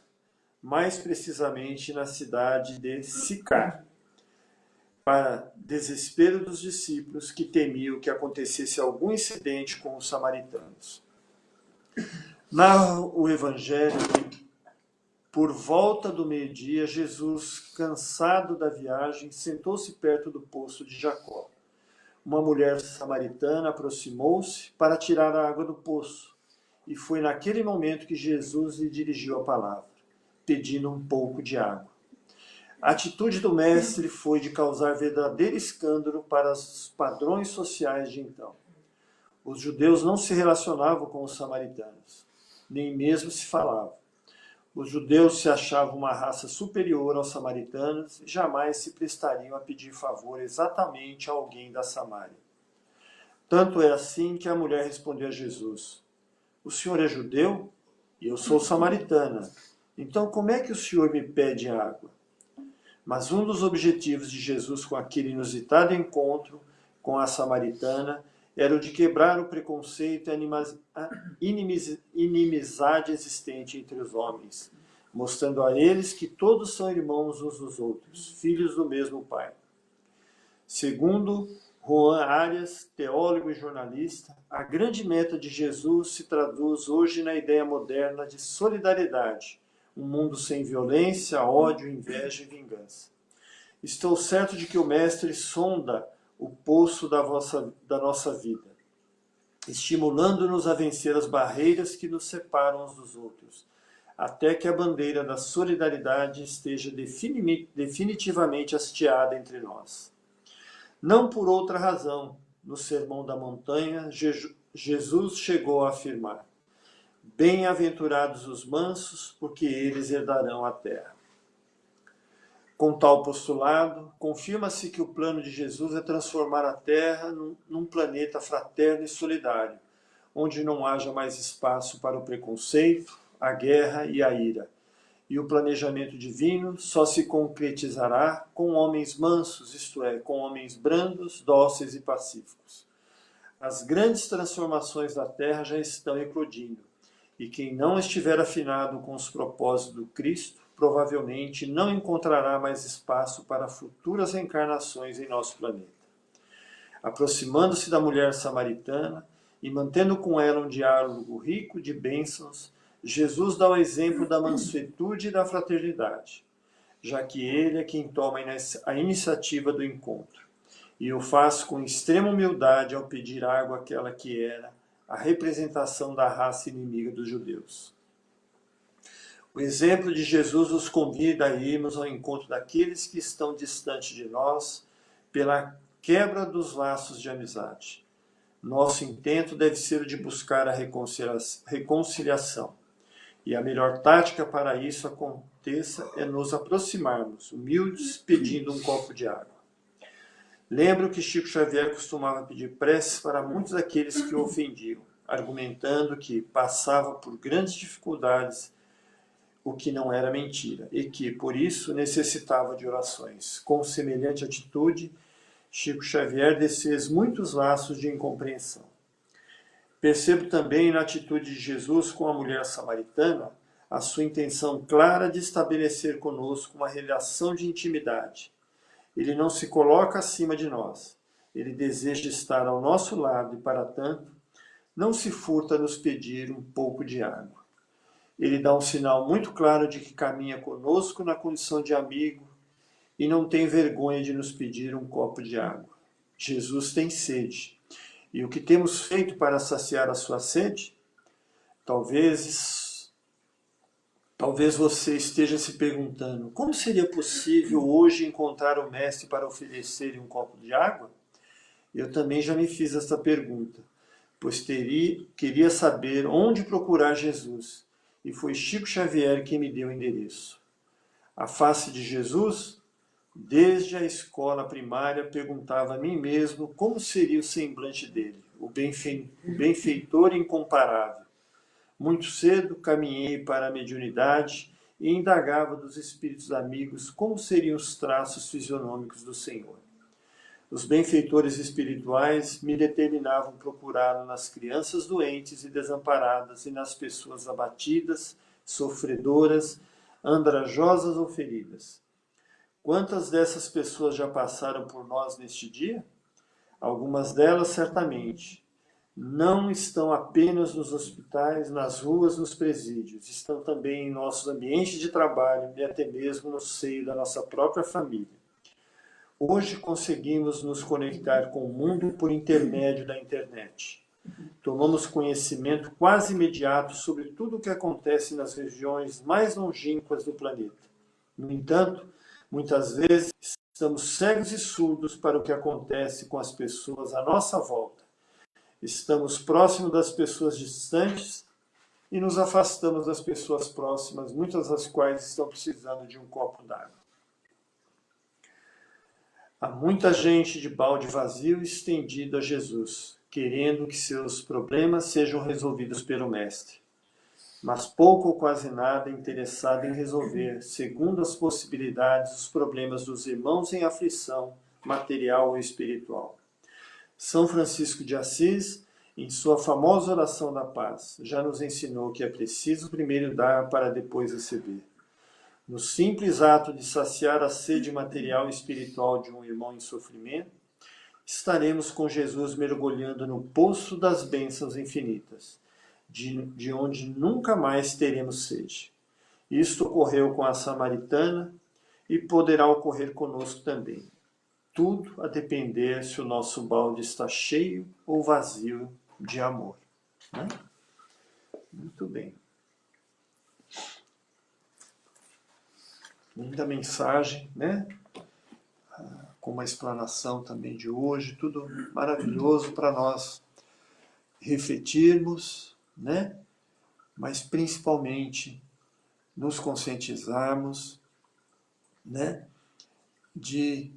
mais precisamente na cidade de Sicar, para desespero dos discípulos que temiam que acontecesse algum incidente com os samaritanos. Narra o Evangelho que, por volta do meio-dia, Jesus, cansado da viagem, sentou-se perto do poço de Jacó. Uma mulher samaritana aproximou-se para tirar a água do poço, e foi naquele momento que Jesus lhe dirigiu a palavra, pedindo um pouco de água. A atitude do mestre foi de causar verdadeiro escândalo para os padrões sociais de então. Os judeus não se relacionavam com os samaritanos, nem mesmo se falavam. Os judeus se achavam uma raça superior aos samaritanos e jamais se prestariam a pedir favor exatamente a alguém da Samária. Tanto é assim que a mulher respondeu a Jesus: o senhor é judeu e eu sou samaritana. Então como é que o senhor me pede água? Mas um dos objetivos de Jesus com aquele inusitado encontro com a samaritana era o de quebrar o preconceito e a inimizade existente entre os homens, mostrando a eles que todos são irmãos uns dos outros, filhos do mesmo Pai. Segundo Juan Arias, teólogo e jornalista, a grande meta de Jesus se traduz hoje na ideia moderna de solidariedade, um mundo sem violência, ódio, inveja e vingança. Estou certo de que o Mestre sonda o poço da nossa vida, estimulando-nos a vencer as barreiras que nos separam uns dos outros, até que a bandeira da solidariedade esteja definitivamente hasteada entre nós. Não por outra razão, no Sermão da Montanha, Jesus chegou a afirmar: bem-aventurados os mansos, porque eles herdarão a terra. Com tal postulado, confirma-se que o plano de Jesus é transformar a Terra num planeta fraterno e solidário, onde não haja mais espaço para o preconceito, a guerra e a ira. E o planejamento divino só se concretizará com homens mansos, isto é, com homens brandos, dóceis e pacíficos. As grandes transformações da Terra já estão eclodindo, e quem não estiver afinado com os propósitos do Cristo, provavelmente não encontrará mais espaço para futuras reencarnações em nosso planeta. Aproximando-se da mulher samaritana e mantendo com ela um diálogo rico de bênçãos, Jesus dá o exemplo da mansuetude e da fraternidade, já que ele é quem toma a iniciativa do encontro, e o faz com extrema humildade ao pedir água àquela que era a representação da raça inimiga dos judeus. O exemplo de Jesus nos convida a irmos ao encontro daqueles que estão distantes de nós pela quebra dos laços de amizade. Nosso intento deve ser o de buscar a reconciliação. E a melhor tática para isso aconteça é nos aproximarmos, humildes, pedindo um copo de água. Lembro que Chico Xavier costumava pedir preces para muitos daqueles que o ofendiam, argumentando que passava por grandes dificuldades, o que não era mentira, e que, por isso, necessitava de orações. Com semelhante atitude, Chico Xavier desfez muitos laços de incompreensão. Percebo também na atitude de Jesus com a mulher samaritana a sua intenção clara de estabelecer conosco uma relação de intimidade. Ele não se coloca acima de nós. Ele deseja estar ao nosso lado e, para tanto, não se furta a nos pedir um pouco de água. Ele dá um sinal muito claro de que caminha conosco na condição de amigo e não tem vergonha de nos pedir um copo de água. Jesus tem sede. E o que temos feito para saciar a sua sede? Talvez você esteja se perguntando: como seria possível hoje encontrar o Mestre para oferecer um copo de água? Eu também já me fiz esta pergunta, pois queria saber onde procurar Jesus, e foi Chico Xavier quem me deu o endereço. A face de Jesus, desde a escola primária, perguntava a mim mesmo como seria o semblante dele, o benfeitor incomparável. Muito cedo caminhei para a mediunidade e indagava dos espíritos amigos como seriam os traços fisionômicos do Senhor. Os benfeitores espirituais me determinavam procurá-lo nas crianças doentes e desamparadas e nas pessoas abatidas, sofredoras, andrajosas ou feridas. Quantas dessas pessoas já passaram por nós neste dia? Algumas delas, certamente, não estão apenas nos hospitais, nas ruas, nos presídios, estão também em nossos ambientes de trabalho e até mesmo no seio da nossa própria família. Hoje conseguimos nos conectar com o mundo por intermédio da internet. Tomamos conhecimento quase imediato sobre tudo o que acontece nas regiões mais longínquas do planeta. No entanto, muitas vezes estamos cegos e surdos para o que acontece com as pessoas à nossa volta. Estamos próximos das pessoas distantes e nos afastamos das pessoas próximas, muitas das quais estão precisando de um copo d'água. Há muita gente de balde vazio estendido a Jesus, querendo que seus problemas sejam resolvidos pelo Mestre. Mas pouco ou quase nada interessado em resolver, segundo as possibilidades, os problemas dos irmãos em aflição, material ou espiritual. São Francisco de Assis, em sua famosa oração da paz, já nos ensinou que é preciso primeiro dar para depois receber. No simples ato de saciar a sede material e espiritual de um irmão em sofrimento, estaremos com Jesus mergulhando no poço das bênçãos infinitas, de onde nunca mais teremos sede. Isto ocorreu com a samaritana e poderá ocorrer conosco também. Tudo a depender se o nosso balde está cheio ou vazio de amor. Né? Muito bem. Muita mensagem, né? Com uma explanação também de hoje, tudo maravilhoso para nós refletirmos, né? Mas principalmente nos conscientizarmos, né? De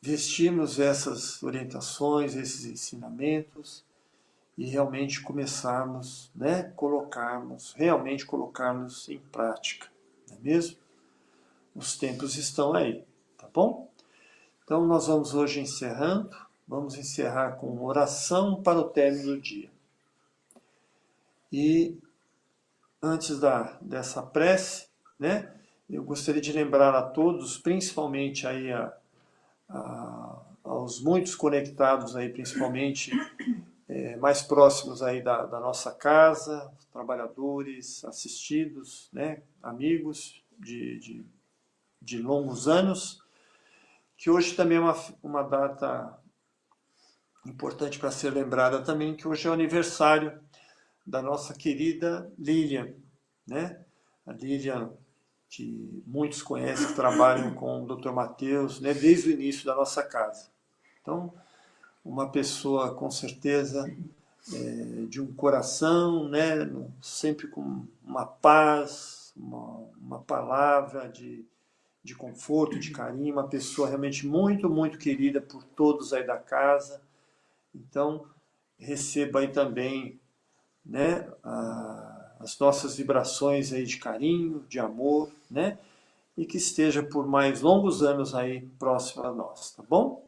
vestirmos essas orientações, esses ensinamentos e realmente começarmos, né? Realmente colocarmos em prática, não é mesmo? Os tempos estão aí, tá bom? Então, nós vamos hoje vamos encerrar com oração para o término do dia. E antes dessa prece, né, eu gostaria de lembrar a todos, principalmente aí aos muitos conectados aí, principalmente mais próximos aí da nossa casa, trabalhadores, assistidos, né, amigos de longos anos, que hoje também é uma data importante para ser lembrada também, que hoje é o aniversário da nossa querida Lilian, né? A Lilian, que muitos conhecem, que trabalham com o Dr. Mateus, né? Desde o início da nossa casa. Então, uma pessoa com certeza de um coração, né? Sempre com uma paz, uma palavra de conforto, de carinho, uma pessoa realmente muito, muito querida por todos aí da casa. Então, receba aí também, né, as nossas vibrações aí de carinho, de amor, né, e que esteja por mais longos anos aí próximo a nós, tá bom?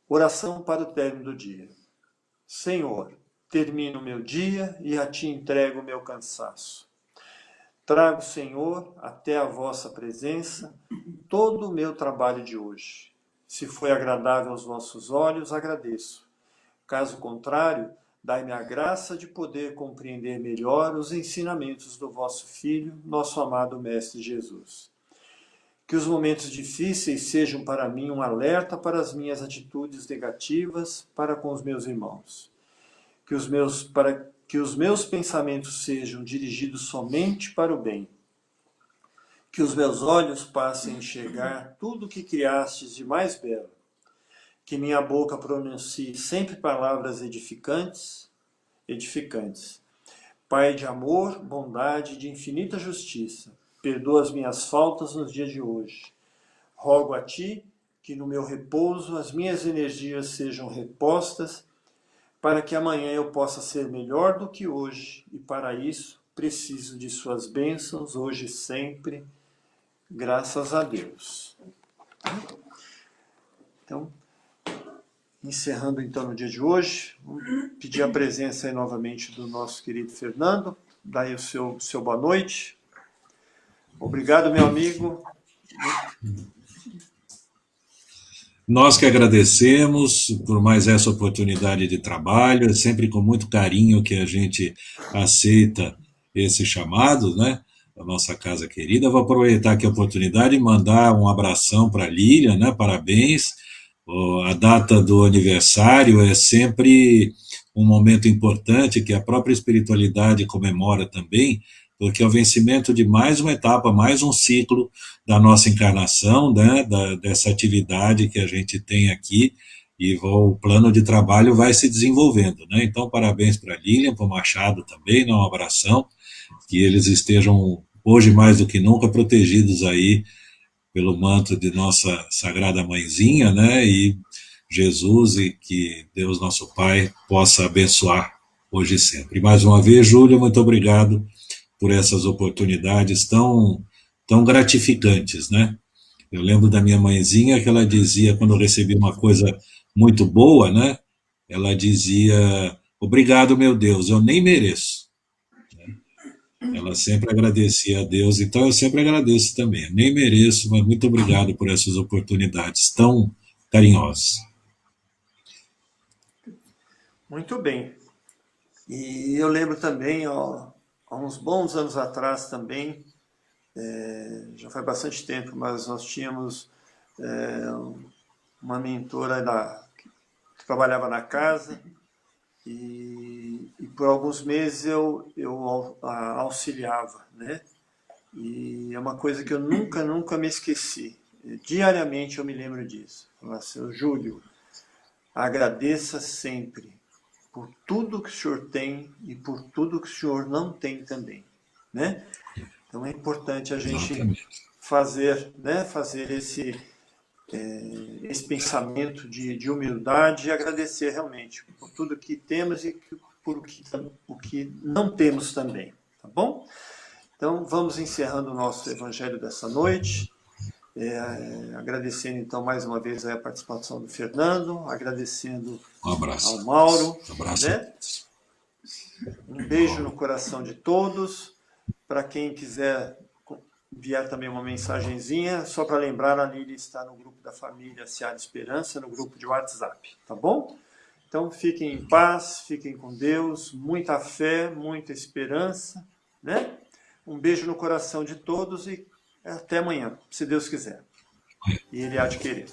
Oração para o término do dia. Senhor, termino o meu dia e a Ti entrego o meu cansaço. Trago, Senhor, até a vossa presença todo o meu trabalho de hoje. Se foi agradável aos vossos olhos, agradeço. Caso contrário, dai-me a graça de poder compreender melhor os ensinamentos do vosso Filho, nosso amado Mestre Jesus. Que os momentos difíceis sejam para mim um alerta para as minhas atitudes negativas para com os meus irmãos. Que os meus pensamentos sejam dirigidos somente para o bem. Que os meus olhos passem a enxergar tudo o que criastes de mais belo. Que minha boca pronuncie sempre palavras edificantes. Pai de amor, bondade e de infinita justiça, perdoa as minhas faltas nos dias de hoje. Rogo a Ti que no meu repouso as minhas energias sejam repostas, para que amanhã eu possa ser melhor do que hoje, e para isso preciso de Suas bênçãos hoje e sempre, graças a Deus. Então, encerrando então no dia de hoje, vamos pedir a presença aí novamente do nosso querido Fernando, daí o seu boa noite. Obrigado, meu amigo. Nós que agradecemos por mais essa oportunidade de trabalho, é sempre com muito carinho que a gente aceita esse chamado, né? Da nossa casa querida. Vou aproveitar aqui a oportunidade e mandar um abração para a Lília, né? Parabéns. A data do aniversário é sempre um momento importante que a própria espiritualidade comemora também, porque é o vencimento de mais uma etapa, mais um ciclo da nossa encarnação, né, dessa atividade que a gente tem aqui, e o plano de trabalho vai se desenvolvendo. Né? Então, parabéns para a Lilian, para o Machado também, né, um abração, que eles estejam, hoje mais do que nunca, protegidos aí pelo manto de nossa Sagrada Mãezinha, né, e Jesus, e que Deus, nosso Pai, possa abençoar hoje e sempre. E mais uma vez, Júlia, muito obrigado por essas oportunidades tão gratificantes, né? Eu lembro da minha mãezinha que ela dizia, quando eu recebia uma coisa muito boa, né? Ela dizia, obrigado, meu Deus, eu nem mereço. Ela sempre agradecia a Deus, então eu sempre agradeço também. Eu nem mereço, mas muito obrigado por essas oportunidades tão carinhosas. Muito bem. E eu lembro também, ó, há uns bons anos atrás também, já faz bastante tempo, mas nós tínhamos uma mentora que trabalhava na casa e por alguns meses eu auxiliava, né? E é uma coisa que eu nunca me esqueci. Diariamente eu me lembro disso. Falar assim, Júlio, agradeça sempre por tudo que o senhor tem e por tudo que o senhor não tem também, né? Então é importante a gente Exatamente. fazer, né, fazer esse pensamento de humildade e agradecer realmente por tudo que temos e por o que não temos também, tá bom? Então vamos encerrando o nosso evangelho dessa noite, agradecendo então mais uma vez a participação do Fernando, agradecendo Um abraço. ao Mauro, Um abraço. né? Um beijo no coração de todos. Para quem quiser enviar também uma mensagenzinha, só para lembrar, a Lília está no grupo da família Seara Esperança, no grupo de WhatsApp, tá bom? Então fiquem em paz, fiquem com Deus, muita fé, muita esperança, né? Um beijo no coração de todos e até amanhã, se Deus quiser. E Ele há de querer.